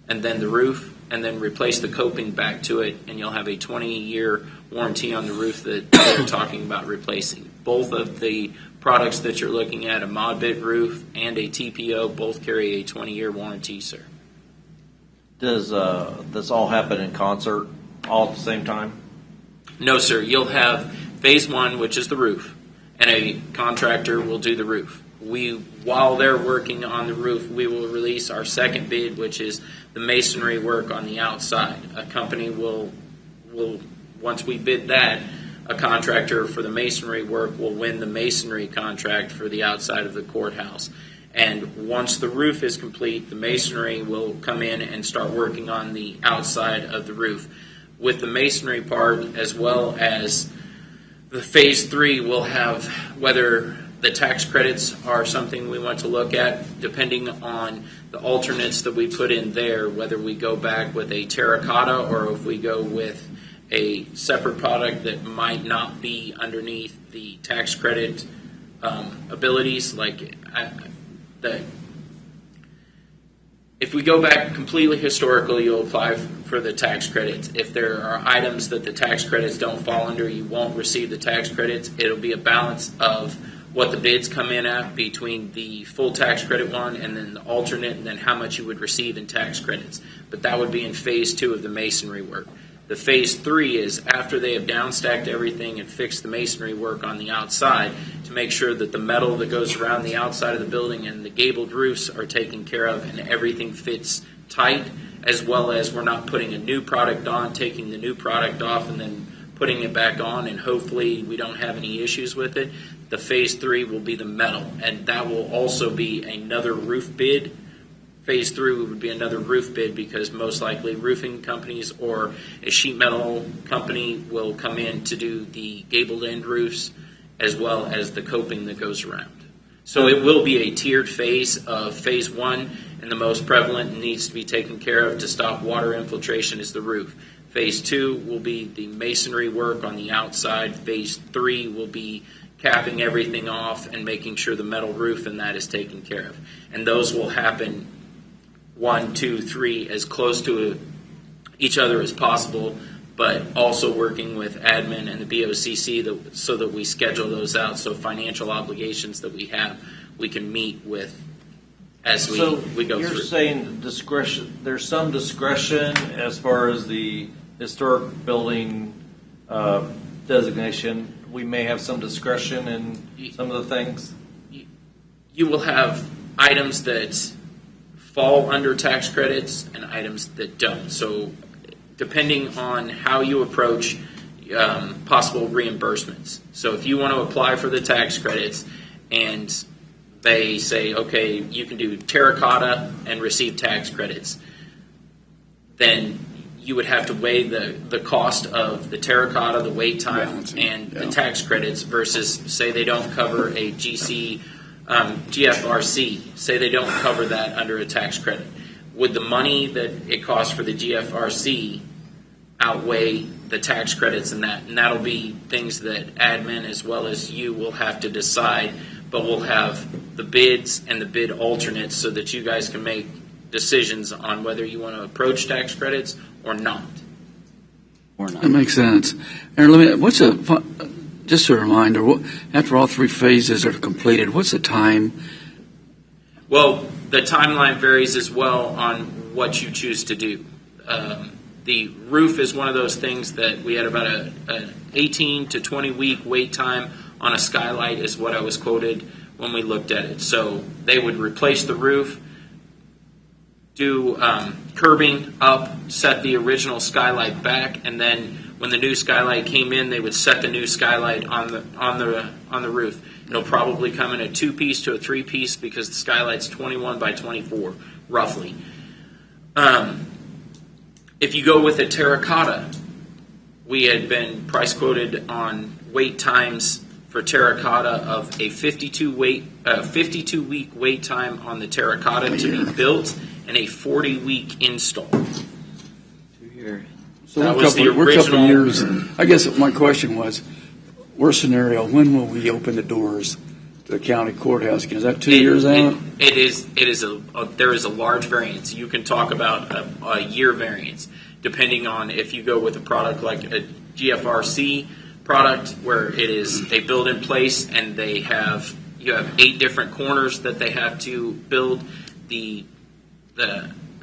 and then the roof, and then replace the coping back to it, and you'll have a 20-year warranty on the roof that they're talking about replacing. Both of the products that you're looking at, a mod bit roof and a TPO, both carry a 20-year warranty, sir. Does this all happen in concert all at the same time? No, sir. You'll have Phase 1, which is the roof, and a contractor will do the roof. While they're working on the roof, we will release our second bid, which is the masonry work on the outside. A company will once we bid that, a contractor for the masonry work will win the masonry contract for the outside of the courthouse. And once the roof is complete, the masonry will come in and start working on the outside of the roof. With the masonry part, as well as The phase 3 will have whether the tax credits are something we want to look at, depending on the alternates that we put in there, whether we go back with a terracotta or if we go with a separate product that might not be underneath the tax credit abilities. If we go back completely historical, you'll apply for the tax credits. If there are items that the tax credits don't fall under, you won't receive the tax credits. It'll be a balance of what the bids come in at between the full tax credit one and then the alternate, and then how much you would receive in tax credits. But that would be in phase 2 of the masonry work. The phase 3 is after they have downstacked everything and fixed the masonry work on the outside to make sure that the metal that goes around the outside of the building and the gabled roofs are taken care of and everything fits tight, as well as we're not putting a new product on, taking the new product off, and then putting it back on, and hopefully we don't have any issues with it. The phase 3 will be the metal, and that will also be another roof bid. Phase 3 would be another roof bid because most likely roofing companies or a sheet metal company will come in to do the gabled end roofs as well as the coping that goes around. So it will be a tiered phase of phase 1, and the most prevalent and needs to be taken care of to stop water infiltration is the roof. Phase 2 will be the masonry work on the outside. Phase 3 will be capping everything off and making sure the metal roof and that is taken care of. And those will happen 1, 2, 3 as close to each other as possible, but also working with admin and the BOCC so that we schedule those out, so financial obligations that we have we can meet with as we go through. So you're saying discretion. There's some discretion as far as the historic building designation. We may have some discretion in some of the things. You will have items that fall under tax credits and items that don't. So depending on how you approach possible reimbursements. So if you want to apply for the tax credits and they say, okay, you can do terracotta and receive tax credits, then you would have to weigh the cost of the terracotta, the wait time, and the tax credits versus, say they don't cover a GFRC, say they don't cover that under a tax credit. Would the money that it costs for the GFRC outweigh the tax credits and that? And that'll be things that admin as well as you will have to decide, but we'll have the bids and the bid alternates so that you guys can make decisions on whether you want to approach tax credits or not. That makes sense. Aaron, just a reminder, after all 3 phases are completed, what's the time? Well, the timeline varies as well on what you choose to do. The roof is one of those things that we had about an 18 to 20 week wait time on a skylight is what I was quoted when we looked at it. So they would replace the roof, do curbing up, set the original skylight back, and then when the new skylight came in, they would set the new skylight on the roof. It'll probably come in a 2-piece to a 3-piece because the skylight's 21 by 24, roughly. If you go with a terracotta, we had been price quoted on wait times for terracotta of a 52-week wait time on the terracotta to be built and a 40-week install. 2 years. So we're a couple of years. I guess my question was, worst scenario, when will we open the doors to the county courthouse? Is that 2 years out? There is a large variance. You can talk about a year variance, depending on if you go with a product like a GFRC product, where it is they build in place and you have 8 different corners that they have to build. The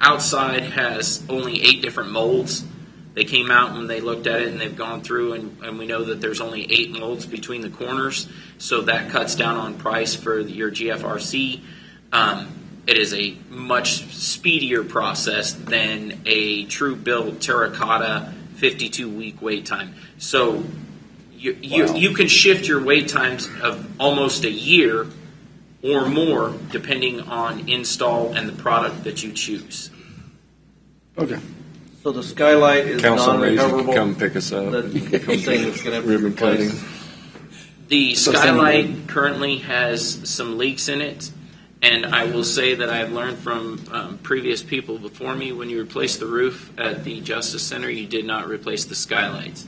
outside has only 8 different molds. They came out when they looked at it and they've gone through and we know that there's only 8 molds between the corners, so that cuts down on price for your GFRC. It is a much speedier process than a true build terracotta 52-week wait time. So you can shift your wait times of almost a year or more depending on install and the product that you choose. Okay. So the skylight is Council non-recoverable. Raising can come pick us up. That you're saying it's going to have to be Ribbon cutting. replaced. The So skylight currently has some leaks in it, and I will say that I've learned from previous people before me, when you replace the roof at the Justice Center, you did not replace the skylights.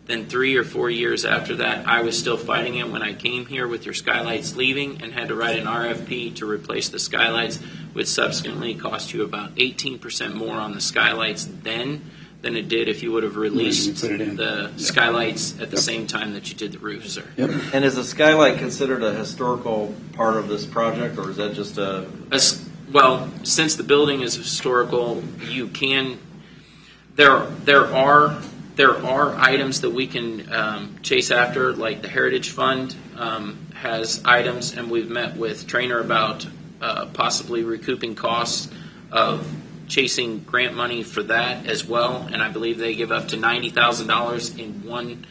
Then 3 or 4 years after that, I was still fighting it when I came here with your skylights leaving and had to write an RFP to replace the skylights, which subsequently cost you about 18% more on the skylights then than it did if you would have released the skylights at the same time that you did the roof, sir. Yep. And is the skylight considered a historical part of this project, or is that just a? Well, since the building is historical, you can. There are items that we can chase after, like the Heritage Fund has items, and we've met with Trainer about possibly recouping costs of chasing grant money for that as well. And I believe they give up to $90,000 in one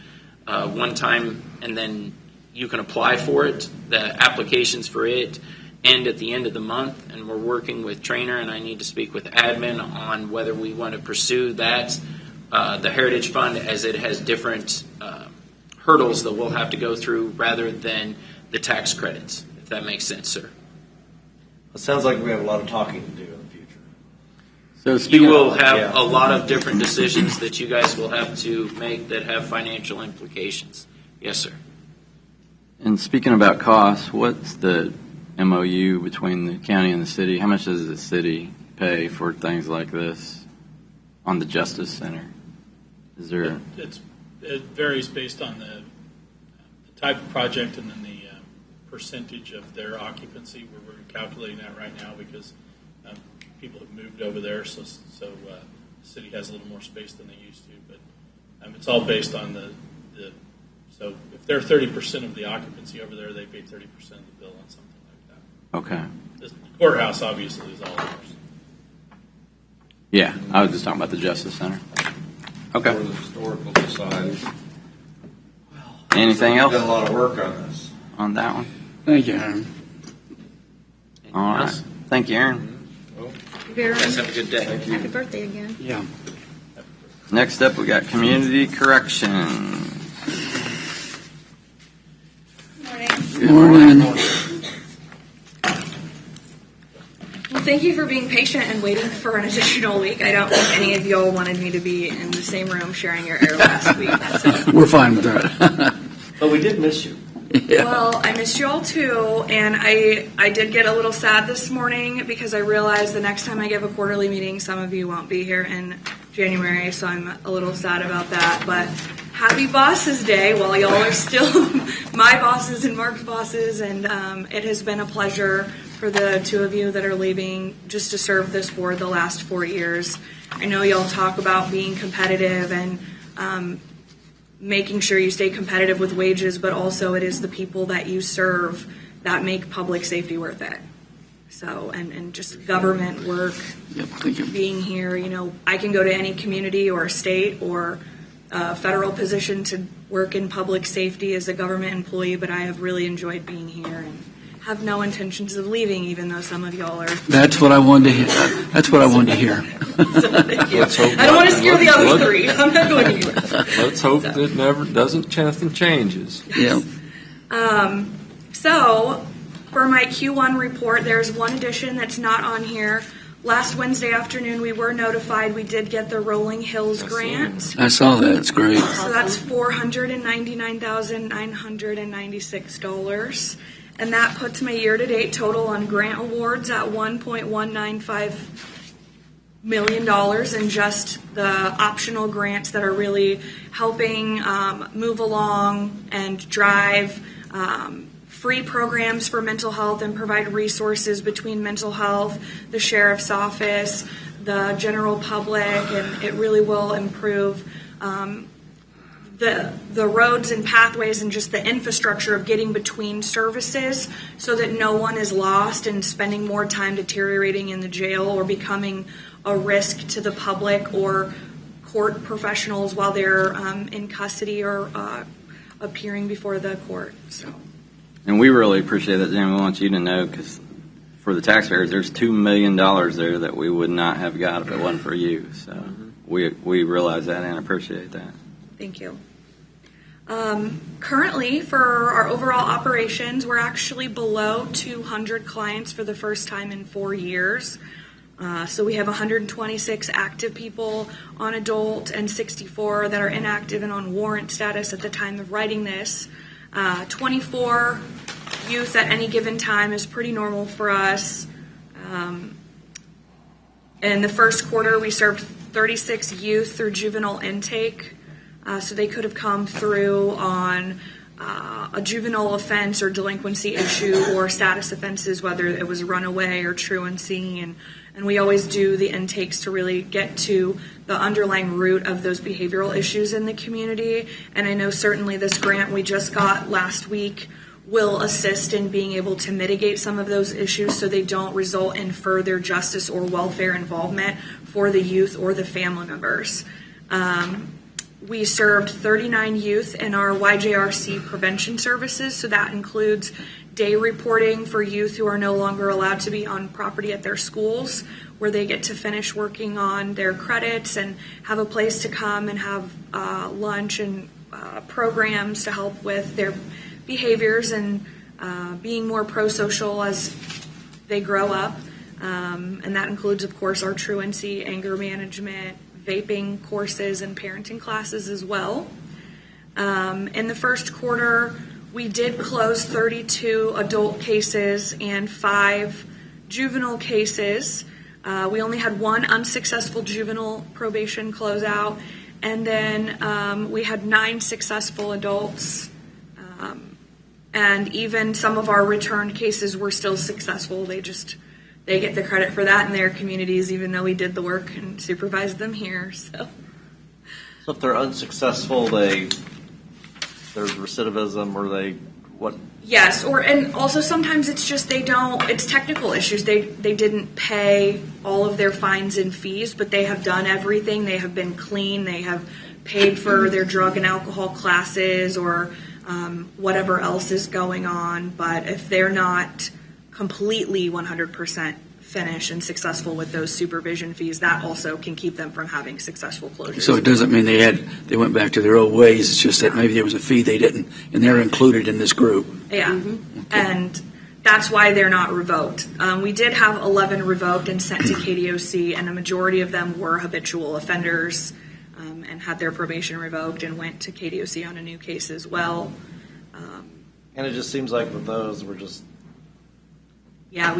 time, and then you can apply for it. The applications for it end at the end of the month, and we're working with Trainer, and I need to speak with admin on whether we want to pursue that. The Heritage Fund, as it has different hurdles that we'll have to go through rather than the tax credits, if that makes sense, sir. It sounds like we have a lot of talking to do in the future. So You will have a lot of different decisions that you guys will have to make that have financial implications. Yes, sir. And speaking about costs, what's the MOU between the county and the city? How much does the city pay for things like this on the Justice Center? Is there? It varies based on the type of project and then the percentage of their occupancy. We're calculating that right now because people have moved over there, so the city has a little more space than they used to. But it's all based on the so if they're 30% of the occupancy over there, they pay 30% of the bill on something like that. Okay. The courthouse obviously is all ours. Yeah, I was just talking about the Justice Center. Okay. For the historical societies. Anything else Done a lot of work on this. on that one? Thank you, Aaron. Anything All right. else? Thank you, Aaron. Very Guys, have a good day. Thank you. happy birthday again. Yeah. Next up, we got community corrections. Good morning. Well, thank you for being patient and waiting for an additional week. I don't think any of y'all wanted me to be in the same room sharing your air last week. So. We're fine with that. But we did miss you. Yeah. Well, I missed you all too, and I did get a little sad this morning because I realized the next time I give a quarterly meeting, some of you won't be here in January, so I'm a little sad about that. But happy Bosses Day while y'all are still my bosses and Mark's bosses, and it has been a pleasure for the two of you that are leaving just to serve this board the last 4 years. I know y'all talk about being competitive and making sure you stay competitive with wages, but also it is the people that you serve that make public safety worth it. So, and just government work, Yep, thank you. being here, I can go to any community or state or federal position to work in public safety as a government employee, but I have really enjoyed being here and have no intentions of leaving, even though some of y'all are. That's what I wanted to hear. That's what I wanted to hear. So, thank you. Let's hope I don't want to not. scare the other Let's- three. I'm not going anywhere. Let's hope it never doesn't nothing changes. Yeah. So, for my Q1 report, there's one addition that's not on here. Last Wednesday afternoon, we were notified we did get the Rolling Hills grant. I saw that. It's great. So that's $499,996. And that puts my year-to-date total on grant awards at $1.195 million, and just the optional grants that are really helping move along and drive free programs for mental health and provide resources between mental health, the sheriff's office, the general public, and it really will improve the roads and pathways and just the infrastructure of getting between services so that no one is lost and spending more time deteriorating in the jail or becoming a risk to the public or court professionals while they're in custody or appearing before the court. So. And we really appreciate that, Jim. We want you to know, because for the taxpayers, there's $2 million there that we would not have got if it wasn't for you. So we realize that and appreciate that. Thank you. Currently, for our overall operations, we're actually below 200 clients for the first time in 4 years. So we have 126 active people on adult and 64 that are inactive and on warrant status at the time of writing this. 24 youth at any given time is pretty normal for us. In the first quarter, we served 36 youth through juvenile intake. So they could have come through on a juvenile offense or delinquency issue or status offenses, whether it was runaway or truancy. And we always do the intakes to really get to the underlying root of those behavioral issues in the community. And I know certainly this grant we just got last week will assist in being able to mitigate some of those issues so they don't result in further justice or welfare involvement for the youth or the family members. We served 39 youth in our YJRC prevention services, so that includes day reporting for youth who are no longer allowed to be on property at their schools, where they get to finish working on their credits and have a place to come and have lunch and programs to help with their behaviors and being more pro-social as they grow up. And that includes, of course, our truancy, anger management, vaping courses, and parenting classes as well. In the first quarter, we did close 32 adult cases and 5 juvenile cases. We only had 1 unsuccessful juvenile probation closeout, and then we had 9 successful adults. And even some of our returned cases were still successful. They get the credit for that in their communities, even though we did the work and supervised them here. So if they're unsuccessful, there's recidivism, or what? Yes, and also sometimes it's just it's technical issues. They didn't pay all of their fines and fees, but they have done everything. They have been clean. They have paid for their drug and alcohol classes or whatever else is going on. But if they're not completely 100% finished and successful with those supervision fees, that also can keep them from having successful closures. So it doesn't mean they went back to their old ways. It's just that maybe there was a fee they didn't, and they're included in this group. Yeah, okay. And that's why they're not revoked. We did have 11 revoked and sent to KDOC, and a majority of them were habitual offenders and had their probation revoked and went to KDOC on a new case as well. And it just seems like with those, we're just... Yeah,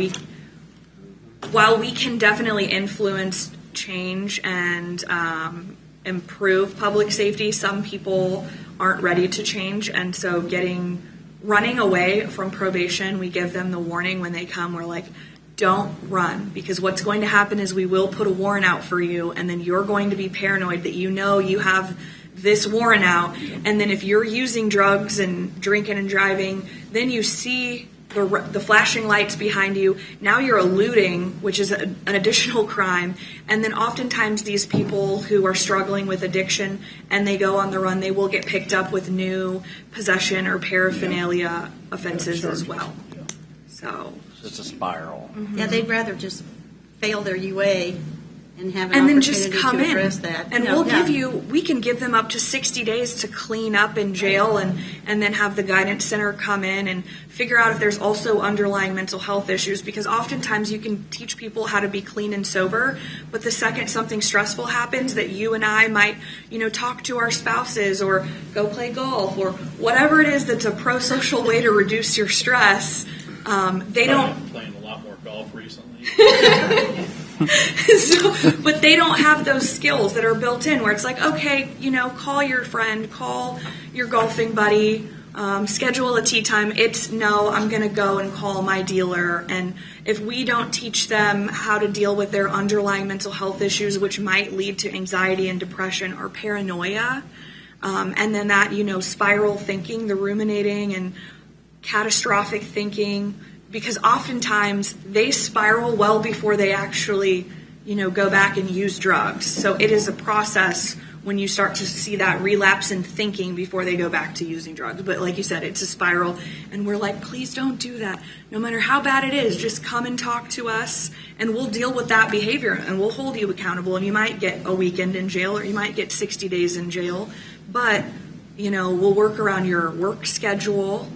while we can definitely influence change and improve public safety, some people aren't ready to change, and so running away from probation, we give them the warning when they come. We're like, don't run, because what's going to happen is we will put a warrant out for you, and then you're going to be paranoid that you have this warrant out, and then if you're using drugs and drinking and driving, then you see the flashing lights behind you. Now you're eluding, which is an additional crime. And then oftentimes these people who are struggling with addiction and they go on the run, they will get picked up with new possession or paraphernalia offenses as well. So it's a spiral. Mm-hmm. Yeah, they'd rather just fail their UA and have an and then opportunity just come to address in. that. And we can give them up to 60 days to clean up in jail and then have the guidance center come in and figure out if there's also underlying mental health issues, because oftentimes you can teach people how to be clean and sober, but the second something stressful happens that you and I might, talk to our spouses or go play golf or whatever it is that's a pro-social way to reduce your stress, they don't... Playing a lot more golf recently. But they don't have those skills that are built in where it's like, okay, call your friend, call your golfing buddy, schedule a tea time. I'm going to go and call my dealer. And if we don't teach them how to deal with their underlying mental health issues, which might lead to anxiety and depression or paranoia, and then that, spiral thinking, the ruminating and catastrophic thinking, because oftentimes they spiral well before they actually, go back and use drugs. So it is a process when you start to see that relapse in thinking before they go back to using drugs. But like you said, it's a spiral, and we're like, please don't do that. No matter how bad it is, just come and talk to us, and we'll deal with that behavior, and we'll hold you accountable. And you might get a weekend in jail, or you might get 60 days in jail, but We'll work around your work schedule.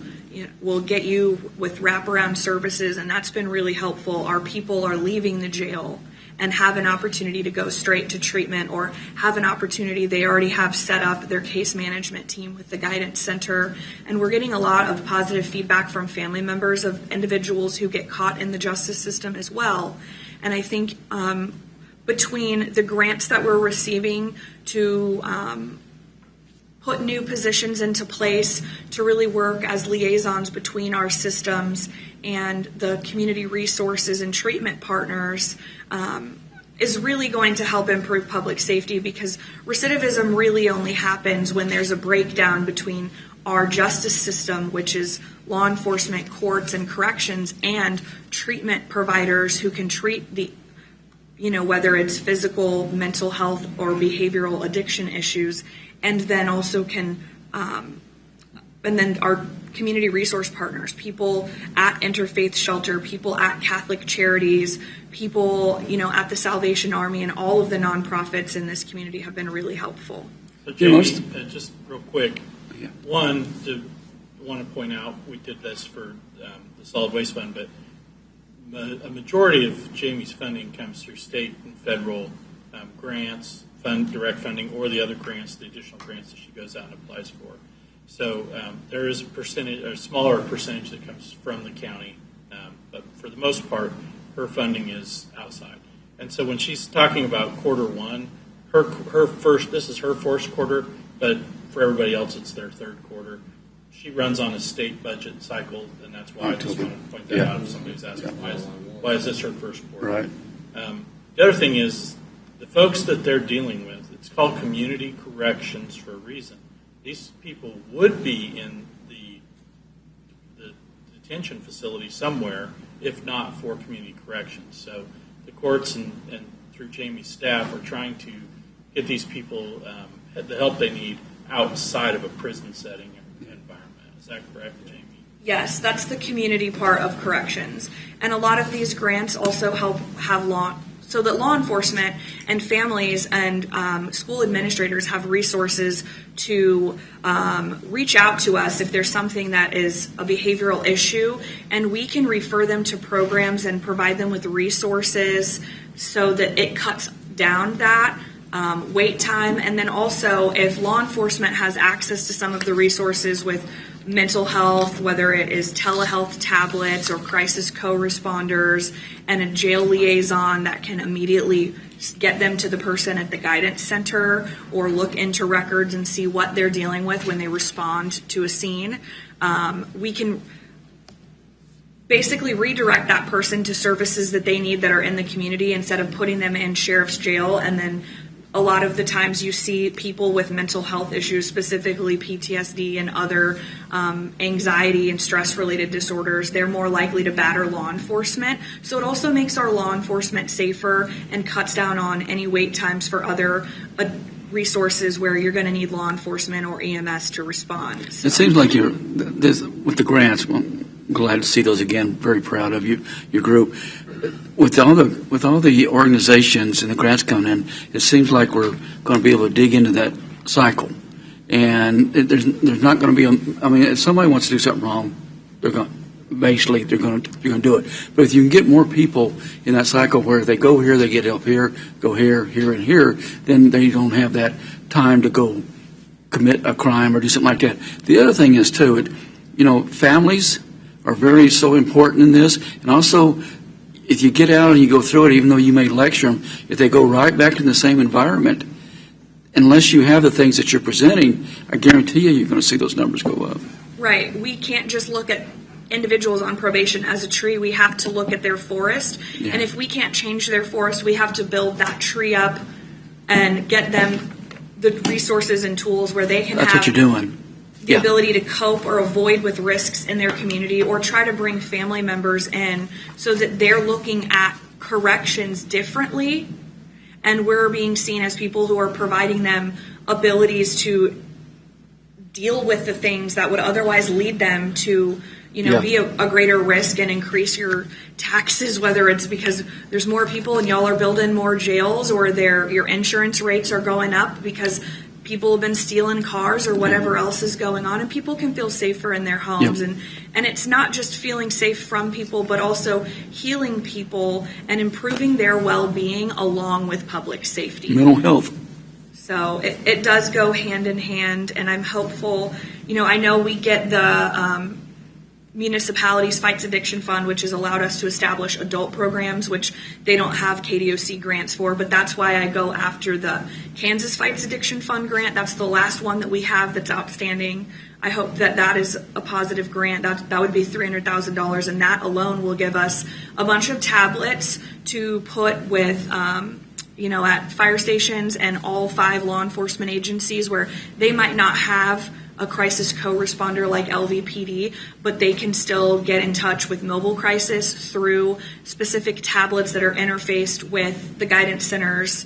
We'll get you with wraparound services, and that's been really helpful. Our people are leaving the jail and have an opportunity to go straight to treatment, or have an opportunity they already have set up their case management team with the guidance center. And we're getting a lot of positive feedback from family members of individuals who get caught in the justice system as well. And I think between the grants that we're receiving to put new positions into place to really work as liaisons between our systems and the community resources and treatment partners is really going to help improve public safety, because recidivism really only happens when there's a breakdown between our justice system, which is law enforcement, courts, and corrections, and treatment providers who can treat the whether it's physical, mental health, or behavioral addiction issues, and then also can, and then our community resource partners, people at Interfaith Shelter, people at Catholic Charities, people, at the Salvation Army, and all of the nonprofits in this community have been really helpful. So Jamie, just real quick, one, I want to point out, we did this for the Solid Waste Fund, but a majority of Jamie's funding comes through state and federal grants, direct funding, or the other grants, the additional grants that she goes out and applies for. So there is a smaller percentage that comes from the county, but for the most part, her funding is outside. And so when she's talking about quarter one, this is her first quarter, but for everybody else, it's their third quarter. She runs on a state budget cycle, and that's why I just want to point that out if somebody's asking why is this her first quarter. Right. The other thing is the folks that they're dealing with, it's called community corrections for a reason. These people would be in the detention facility somewhere if not for community corrections. So the courts and through Jamie's staff are trying to get these people the help they need outside of a prison setting environment. Is that correct, Jamie? Yes, that's the community part of corrections. And a lot of these grants also help have so that law enforcement and families and school administrators have resources to reach out to us if there's something that is a behavioral issue, and we can refer them to programs and provide them with resources so that it cuts down that wait time. And then also, if law enforcement has access to some of the resources with mental health, whether it is telehealth tablets or crisis co-responders, and a jail liaison that can immediately get them to the person at the guidance center or look into records and see what they're dealing with when they respond to a scene, we can basically redirect that person to services that they need that are in the community instead of putting them in sheriff's jail. And then a lot of the times you see people with mental health issues, specifically PTSD and other anxiety and stress-related disorders, they're more likely to batter law enforcement. So it also makes our law enforcement safer and cuts down on any wait times for other resources where you're going to need law enforcement or EMS to respond. So. It seems like with the grants, well, I'm glad to see those again. Very proud of you, your group. With all the organizations and the grants coming in, it seems like we're going to be able to dig into that cycle. And there's not going to be if somebody wants to do something wrong, you're going to do it. But if you can get more people in that cycle where they go here, they get help here, go here, here, and here, then they don't have that time to go commit a crime or do something like that. The other thing is too, families are so important in this, and also, if you get out and you go through it, even though you may lecture them, if they go right back to the same environment, unless you have the things that you're presenting, I guarantee you're going to see those numbers go up. Right. We can't just look at individuals on probation as a tree. We have to look at their forest. Yeah. And if we can't change their forest, we have to build that tree up and get them the resources and tools where they can That's what you're doing. The ability to cope or avoid with risks in their community, or try to bring family members in so that they're looking at corrections differently, and we're being seen as people who are providing them abilities to deal with the things that would otherwise lead them to be a greater risk and increase your taxes, whether it's because there's more people and y'all are building more jails, or your insurance rates are going up because people have been stealing cars or whatever else is going on, and people can feel safer in their homes. Yep. And it's not just feeling safe from people, but also healing people and improving their well-being along with public safety. Mental health. So it does go hand in hand, and I'm hopeful. I know we get the municipalities Fights Addiction Fund, which has allowed us to establish adult programs, which they don't have KDOC grants for, but that's why I go after the Kansas Fights Addiction Fund grant. That's the last one that we have that's outstanding. I hope that is a positive grant. That would be $300,000, and that alone will give us a bunch of tablets to put with at fire stations and all 5 law enforcement agencies where they might not have a crisis co-responder like LVPD, but they can still get in touch with mobile crisis through specific tablets that are interfaced with the guidance center's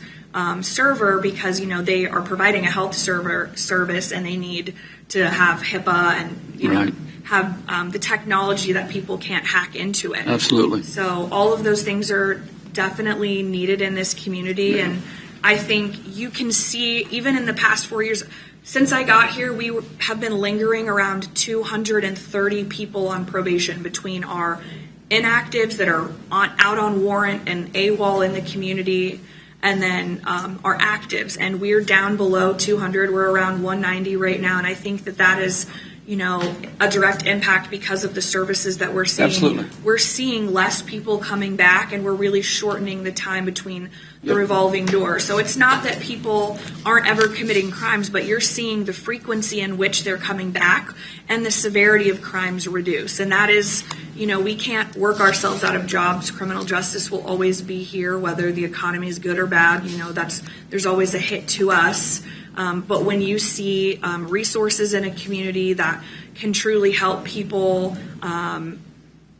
server, because they are providing a health service and they need to have HIPAA and have the technology that people can't hack into it. Absolutely. So all of those things are definitely needed in this community, and I think you can see even in the past 4 years. Since I got here, we have been lingering around 230 people on probation between our inactives that are out on warrant and AWOL in the community, and then our actives. And we're down below 200. We're around 190 right now, and I think that is, a direct impact because of the services that we're seeing. Absolutely. We're seeing less people coming back, and we're really shortening the time between the revolving door. So it's not that people aren't ever committing crimes, but you're seeing the frequency in which they're coming back and the severity of crimes reduce. And that is, we can't work ourselves out of jobs. Criminal justice will always be here, whether the economy is good or bad. There's always a hit to us. But when you see resources in a community that can truly help people,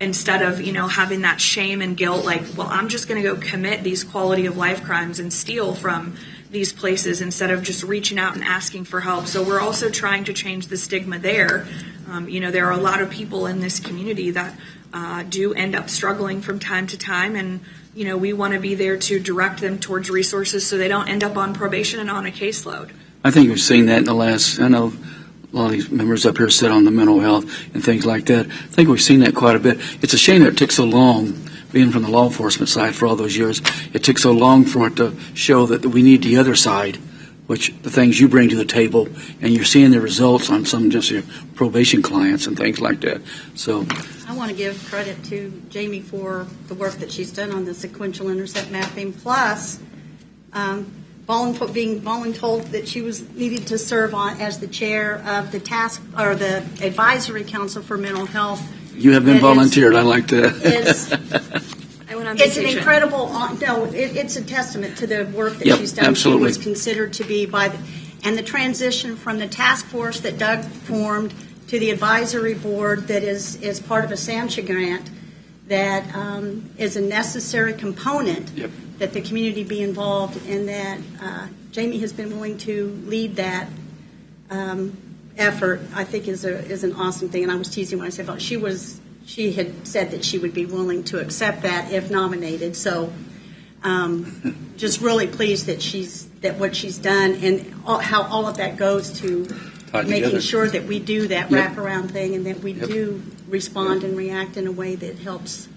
instead of having that shame and guilt, like, well, I'm just going to go commit these quality of life crimes and steal from these places instead of just reaching out and asking for help. So we're also trying to change the stigma there. There are a lot of people in this community that do end up struggling from time to time, and we want to be there to direct them towards resources so they don't end up on probation and on a caseload. I think we've seen that in the last, I know a lot of these members up here sit on the mental health and things like that. I think we've seen that quite a bit. It's a shame that it took so long, being from the law enforcement side for all those years, it took so long for it to show that we need the other side, which the things you bring to the table, and you're seeing the results on some just your probation clients and things like that. So I want to give credit to Jamie for the work that she's done on the sequential intercept mapping, plus being voluntold that she was needed to serve on as the chair of the the advisory council for mental health. You have been volunteered. I like that. It's an incredible. It's a testament to the work that she's done. Absolutely. She was considered to be and the transition from the task force that Doug formed to the advisory board that is part of a SAMHSA grant that is a necessary component. Yep. That the community be involved, and that Jamie has been willing to lead that effort. I think is an awesome thing. And I was teasing when I said about she had said that she would be willing to accept that if nominated. So just really pleased that what she's done and how all of that goes to making sure that we do that wraparound thing, and that we do respond and react in a way that helps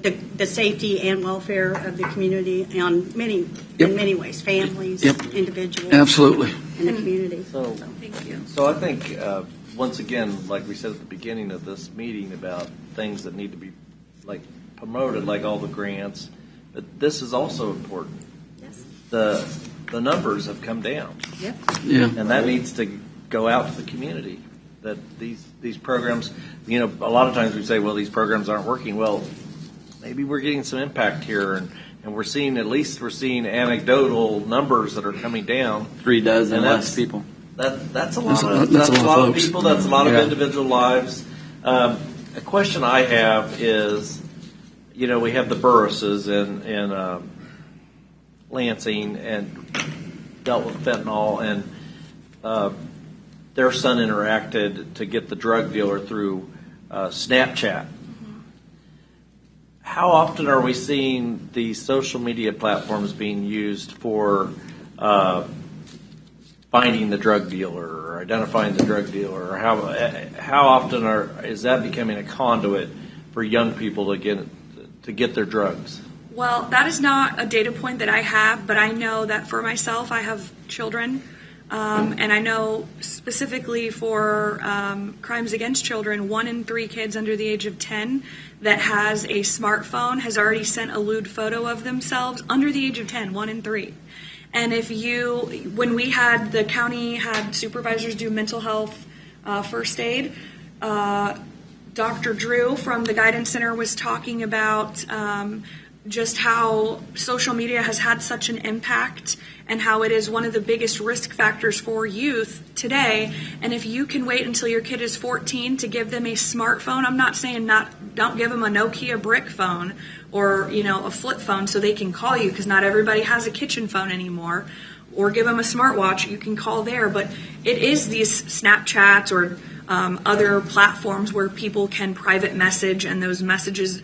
the safety and welfare of the community in many ways, families, individuals, absolutely, in the community. So Thank you. So I think, once again, like we said at the beginning of this meeting about things that need to be promoted, like all the grants, but this is also important. Yes. The numbers have come down. Yep. Yeah. And that needs to go out to the community. That these programs, a lot of times we say, well, these programs aren't working. Well, maybe we're getting some impact here, and we're seeing anecdotal numbers that are coming down. 3 dozen less people. That's a lot of people. That's a lot of individual lives. A question I have is, we have the Burrises in Lansing and dealt with fentanyl, and their son interacted to get the drug dealer through Snapchat. How often are we seeing these social media platforms being used for finding the drug dealer or identifying the drug dealer, or how often is that becoming a conduit for young people to get their drugs? Well, that is not a data point that I have, but I know that for myself, I have children, and I know specifically for crimes against children, 1 in 3 kids under the age of 10 that has a smartphone has already sent a lewd photo of themselves under the age of 10, 1 in 3. And when the county had supervisors do mental health first aid, Dr. Drew from the Guidance Center was talking about just how social media has had such an impact and how it is one of the biggest risk factors for youth today. And if you can wait until your kid is 14 to give them a smartphone, I'm not saying don't give them a Nokia brick phone or a flip phone so they can call you, because not everybody has a kitchen phone anymore, or give them a smartwatch, you can call there. But it is these Snapchats or other platforms where people can private message, and those messages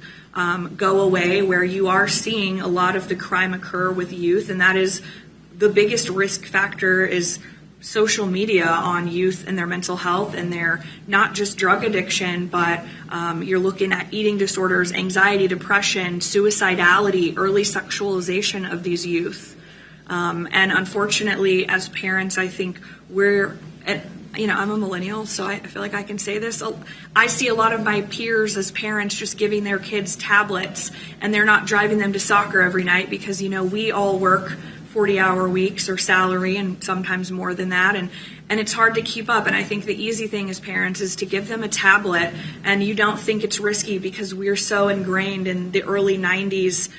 go away, where you are seeing a lot of the crime occur with youth. And that is the biggest risk factor, is social media on youth and their mental health and their not just drug addiction, but you're looking at eating disorders, anxiety, depression, suicidality, early sexualization of these youth. And unfortunately, as parents, I think I'm a millennial, so I feel like I can say this. I see a lot of my peers as parents just giving their kids tablets, and they're not driving them to soccer every night because, we all work 40-hour weeks or salary and sometimes more than that. And it's hard to keep up. And I think the easy thing as parents is to give them a tablet, and you don't think it's risky because we're so ingrained in the early 90s,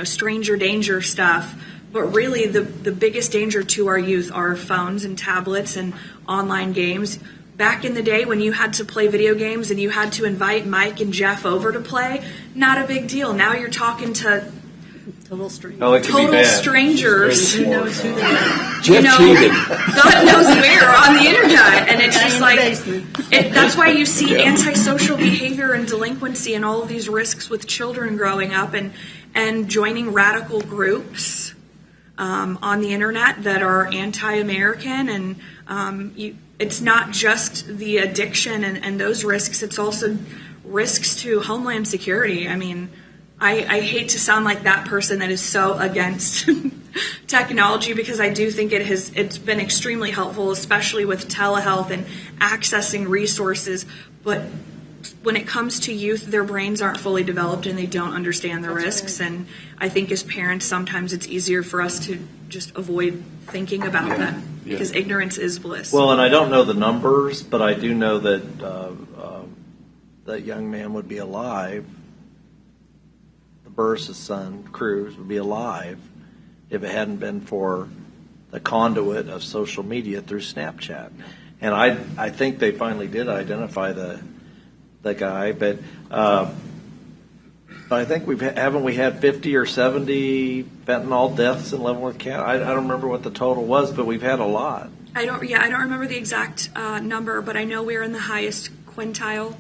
stranger danger stuff. But really, the biggest danger to our youth are phones and tablets and online games. Back in the day when you had to play video games and you had to invite Mike and Jeff over to play, not a big deal. Now you're talking to total strangers. Total strangers. Who knows who they are? Jeff cheated. God knows where on the internet. And it's just like, that's why you see antisocial behavior and delinquency and all of these risks with children growing up and joining radical groups on the internet that are anti-American, and it's not just the addiction and those risks, it's also risks to homeland security. I mean, I hate to sound like that person that is so against technology, because I do think it's been extremely helpful, especially with telehealth and accessing resources, but when it comes to youth, their brains aren't fully developed and they don't understand the risks. Right. And I think as parents, sometimes it's easier for us to just avoid thinking about that because ignorance is bliss. Well, and I don't know the numbers, but I do know that that young man would be alive. The Burris' son, Cruz, would be alive if it hadn't been for the conduit of social media through Snapchat. And I think they finally did identify the guy, but I think haven't we had 50 or 70 fentanyl deaths in Leavenworth County? I don't remember what the total was, but we've had a lot. I don't remember the exact number, but I know we're in the highest quintile,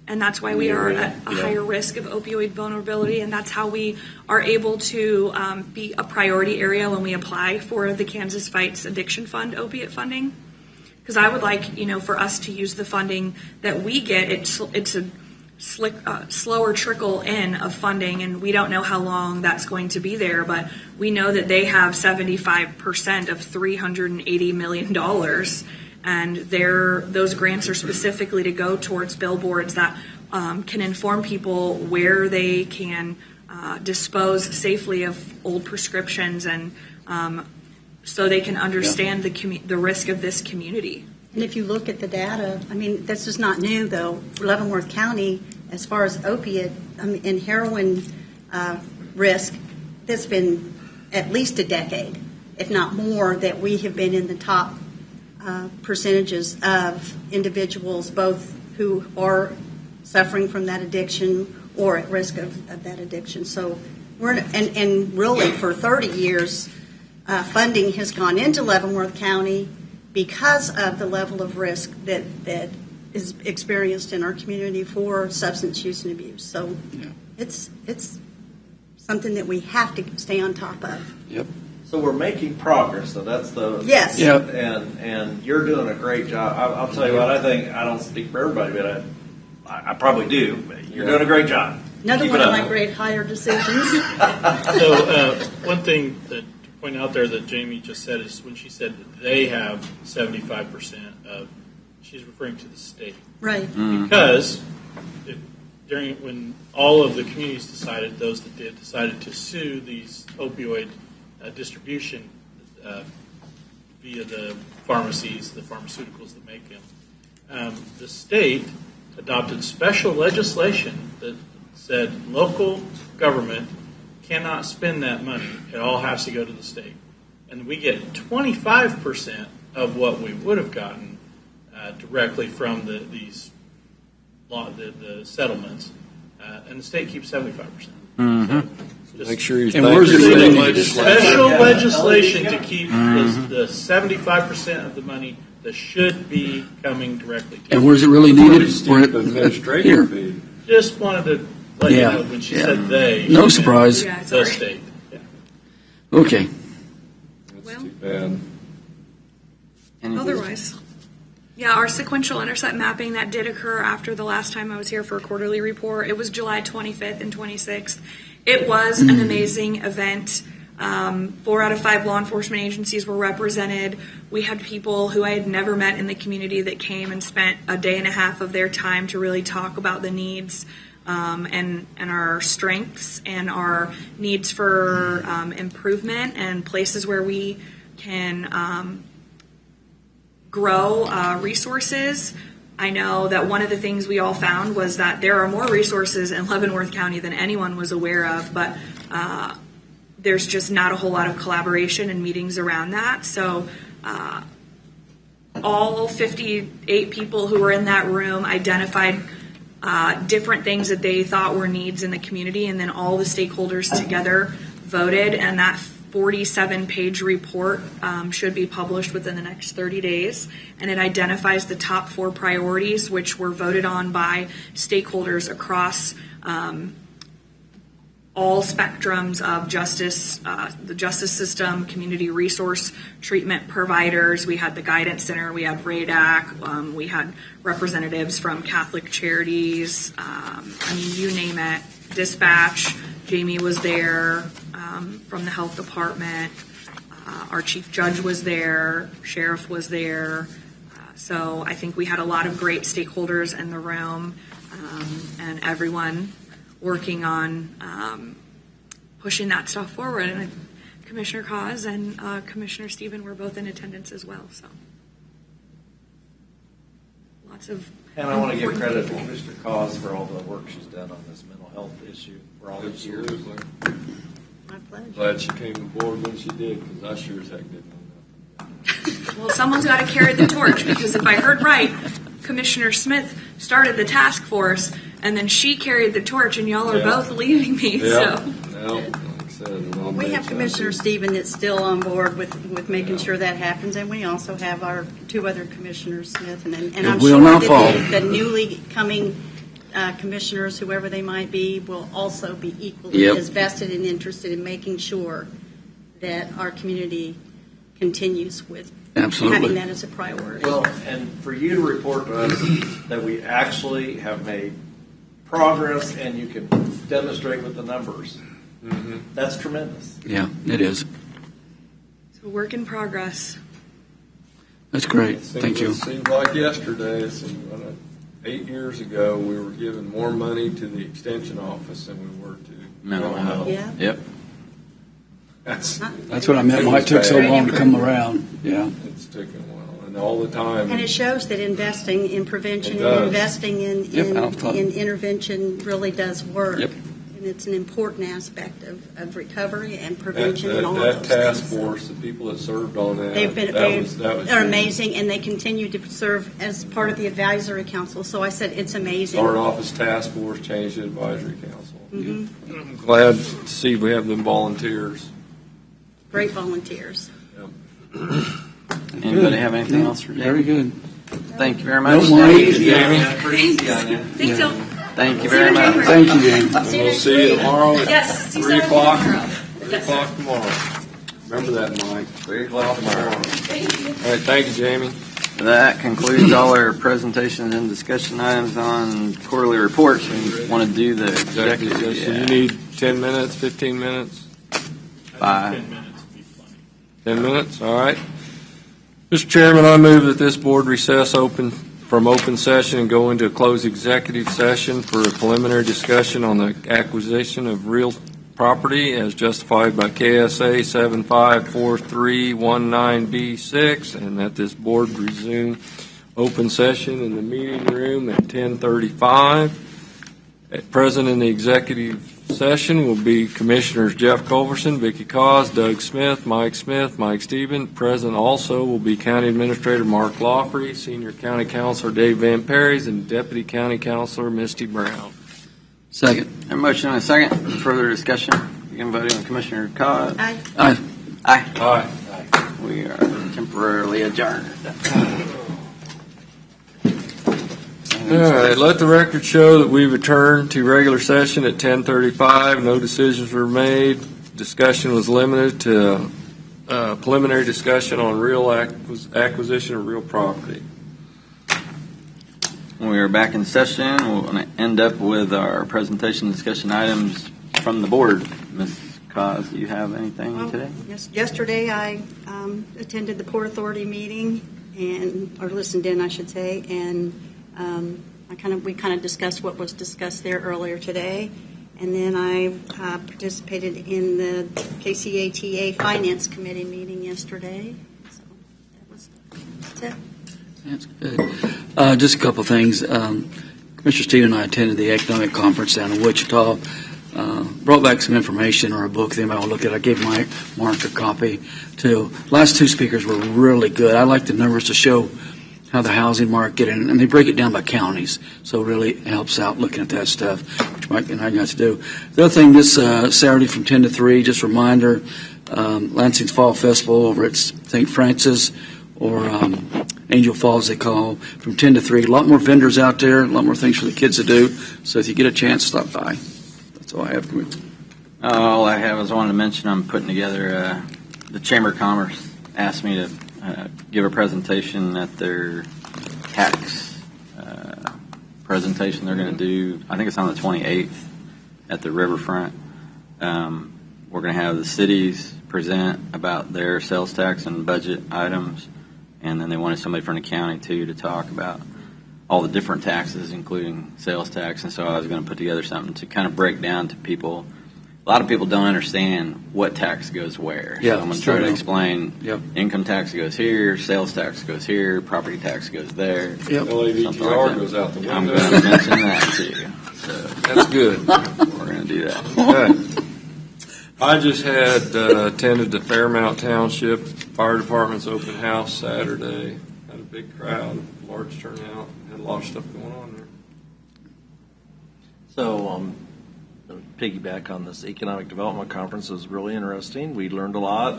and that's why we are at a higher risk of opioid vulnerability, and that's how we are able to be a priority area when we apply for the Kansas Fights Addiction Fund opiate funding. Because I would like, for us to use the funding that we get. It's a slower trickle in of funding, and we don't know how long that's going to be there. But we know that they have 75% of $380 million, and those grants are specifically to go towards billboards that can inform people where they can dispose safely of old prescriptions and so they can understand the risk of this community. And if you look at the data, this is not new, though. Leavenworth County, as far as opiate and heroin risk, there's been at least a decade, if not more, that we have been in the top percentages of individuals, both who are suffering from that addiction or at risk of that addiction. So and really for 30 years, funding has gone into Leavenworth County because of the level of risk that is experienced in our community for substance use and abuse. So it's something that we have to stay on top of. Yep. So we're making progress, so that's the Yes. Yep. and you're doing a great job. I'll tell you what, I think I don't speak for everybody, but I probably do. But you're doing a great job. Another Keep one it of up. my great hire decisions. So one thing that to point out there that Jamie just said is when she said that they have 75% of, she's referring to the state. Right. Because when all of the communities decided, those that did, decided to sue these opioid distribution via the pharmacies, the pharmaceuticals that make them, the state adopted special legislation that said local government cannot spend that money. It all has to go to the state. And we get 25% of what we would have gotten directly from the settlements, and the state keeps 75%. So Make sure you And where's it thank really- you. special legislation to keep the 75% of the money that should be coming directly to. And where's it really needed? Pretty steep administrative fee. Just wanted to let you know when she said they. No surprise. Yeah, The sorry. state. Yeah. Okay. That's Well- too bad. Anything? Otherwise, yeah, our sequential intercept mapping that did occur after the last time I was here for a quarterly report. It was July 25th and 26th. It was an amazing event. 4 out of 5 law enforcement agencies were represented. We had people who I had never met in the community that came and spent a day and a half of their time to really talk about the needs and our strengths and our needs for improvement and places where we can grow resources. I know that one of the things we all found was that there are more resources in Leavenworth County than anyone was aware of, but there's just not a whole lot of collaboration and meetings around that. So all 58 people who were in that room identified different things that they thought were needs in the community, and then all the stakeholders together voted, and that 47-page report should be published within the next 30 days, and it identifies the top 4 priorities, which were voted on by stakeholders across all spectrums of justice, the justice system, community resource treatment providers. We had the Guidance Center, we had RADAC, we had representatives from Catholic Charities, I mean, you name it, Dispatch. Jamie was there from the health department. Our chief judge was there. Sheriff was there. So I think we had a lot of great stakeholders in the room, and everyone working on pushing that stuff forward. And Commissioner Cause and Commissioner Stephen were both in attendance as well. So lots of. And I want to give credit to Commissioner Cause for all the work she's done on this mental health issue for all these years. Absolutely. My pleasure. Glad she came aboard when she did, because I sure as heck didn't know nothing. Well, someone's got to carry the torch, because if I heard right, Commissioner Smith started the task force, and then she carried the torch, and y'all are Yeah. both leaving me. Yeah, So yeah, like I said, I'll We make have sure I Commissioner do. Stephen that's still on board with making sure that happens, and we also have our 2 other commissioners, Smith, and It I'm will sure not that fall. the newly coming commissioners, whoever they might be, will also be equally Yep. as vested and interested in making sure that our community continues with Absolutely. having that as a priority. Well, and for you to report to us that we actually have made progress and you can demonstrate with the numbers, that's tremendous. Yeah, it is. it's a work in progress. That's great. It Thank you. seems like yesterday, it seemed like 8 years ago, we were giving more money to the extension office than we were to Mental health. Yeah. Yep. That's That's what I meant. Why it took so long to come around. Yeah. it's taken a while, and all the time. And it shows that investing in prevention It and does. investing in, Yep, in, I'll talk. in intervention really does work. Yep. And it's an important aspect of recovery and that, prevention that, and all that those task things. So force, the people that served on that, They've been that was they're amazing, and they continue to serve as part of the advisory council. So I said it's amazing. Our office task force changed the advisory council. Mhm. I'm glad to see we have them volunteers. Great volunteers. Anybody have anything else for Very Jamie? good. Thank you very much. No more. Thank you, Jamie. Pretty easy on you. Thanks, so. Thank you See you very in much. January. Thank you, James. And we'll see you tomorrow at Yes, see 3 some of you o'clock. tomorrow. 3 o'clock tomorrow. Remember that, Mike. 3 o'clock tomorrow. All right, thank you, Jamie. That concludes all our presentations and discussion items on quarterly reports. We want to do the Executive executive. session. You need 10 minutes, 15 minutes? 5. 10 minutes would be plenty. 10 minutes, all right. Mr. Chairman, I move that this board recess from open session and go into a closed executive session for a preliminary discussion on the acquisition of real property as justified by KSA 754319B6, and that this board resume open session in the meeting room at 10:35. At present in the executive session will be Commissioners Jeff Culverson, Vicki Cos, Doug Smith, Mike Stephen. Present also will be County Administrator Mark Lawfrey, Senior County Counselor Dave Van Perrys, and Deputy County Counselor Misty Brown. Second. A motion and a second. Further discussion. Begin voting on Commissioner Codd. Aye. Aye. Aye. Aye. We are temporarily adjourned. All right, let the record show that we returned to regular session at 10:35. No decisions were made. Discussion was limited to preliminary discussion on real acquisition of real property. We are back in session. We'll end up with our presentation discussion items from the board. Ms. Cos, do you have anything today? Yes, yesterday I attended the Port Authority meeting, or listened in, I should say, and we kind of discussed what was discussed there earlier today, and then I participated in the KCATA Finance Committee meeting yesterday. So that's it. That's good. Just a couple of things. Commissioner Stephen and I attended the economic conference down in Wichita. Brought back some information or a book they might want to look at. I gave Mark a copy too. Last two speakers were really good. I like the numbers to show how the housing market, and they break it down by counties, so it really helps out looking at that stuff, which Mike and I got to do. The other thing, this Saturday from 10 to 3, just a reminder, Lansing's Fall Festival over at St. Francis, or Angel Falls they call, from 10 to 3. A lot more vendors out there, a lot more things for the kids to do, so if you get a chance, stop by. That's all I have. All I have is I wanted to mention I'm putting together, the Chamber of Commerce asked me to give a presentation at their tax presentation they're going to do. I think it's on the 28th at the riverfront. We're going to have the cities present about their sales tax and budget items, and then they wanted somebody from the county too to talk about all the different taxes, including sales tax. And so I was going to put together something to kind of break down to people. A lot of people don't understand what tax goes where. Yeah, so I'm going to try to explain. Yep. Income tax goes here, sales tax goes here, property tax goes there. Yep. LAVGR goes out the window. I'm going to mention that too. So That's good. we're going to do that. Okay. I just had attended the Fairmount Township Fire Department's open house Saturday. Had a big crowd, large turnout, had a lot of stuff going on there. So, piggyback on this economic development conference was really interesting. We learned a lot.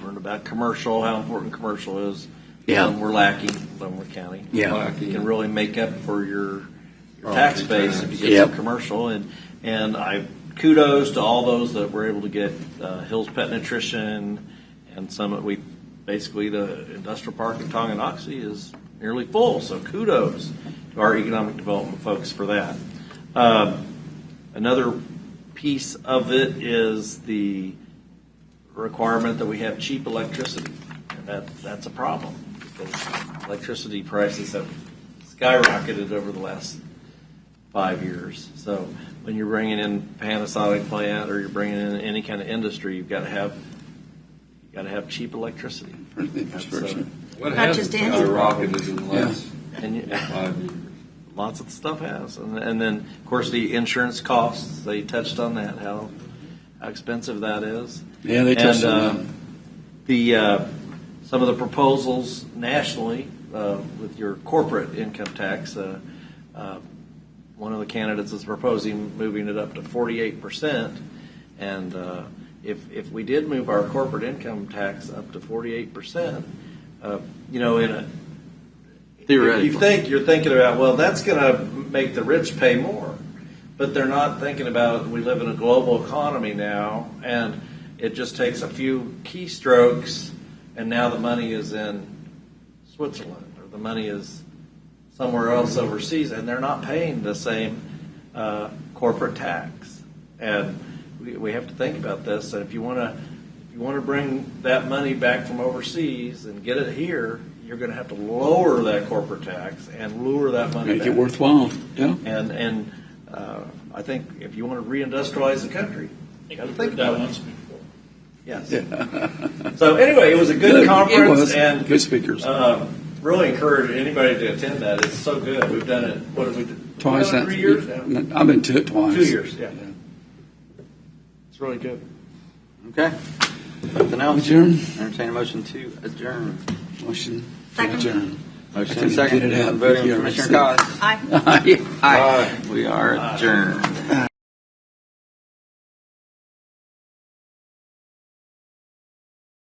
Learned about commercial, how important commercial is. Yeah. We're lacking in Leavenworth County. Yeah. You can really make up for your tax base if you get Yep. some commercial. And I kudos to all those that were able to get Hills Pet Nutrition and some that we basically the industrial park in Tonganoxie is nearly full. So kudos to our economic development folks for that. Another piece of it is the requirement that we have cheap electricity. And that's a problem because electricity prices have skyrocketed over the last 5 years. So when you're bringing in Panasonic plant or you're bringing in any kind of industry, you've got to have cheap electricity. What Not has just Andy. skyrocketed in the last And 5 years? lots of stuff has, and then of course the insurance costs. They touched on that, how expensive that is. Yeah, they touched on the some of the proposals nationally with your corporate income tax. One of the candidates is proposing moving it up to 48%, and if we did move our corporate income tax up to 48%, in a Theoretically. you're thinking about, well, that's going to make the rich pay more, but they're not thinking about we live in a global economy now, and it just takes a few keystrokes, and now the money is in Switzerland, or the money is somewhere else overseas, and they're not paying the same corporate tax. And we have to think about this. And if you want to bring that money back from overseas and get it here, you're going to have to lower that corporate tax and lure that money Make back. it worthwhile. Yeah. And I think if you want to reindustrialize the country, you got to think that about it. once before. Yes. So anyway, it was a good conference, It was. and Good speakers. Really encourage anybody to attend that. It's so good. We've done it. What have we done? Twice. 3 years now? I've been to it twice. 2 years. Yeah. It's really good. Okay. Nothing else? Adjourn. Entertain a motion to adjourn. Motion. Second. Adjourn. Motion I and couldn't second. get it out. Voting Yeah, Commissioner right. Cost. Aye. Aye. We are adjourned.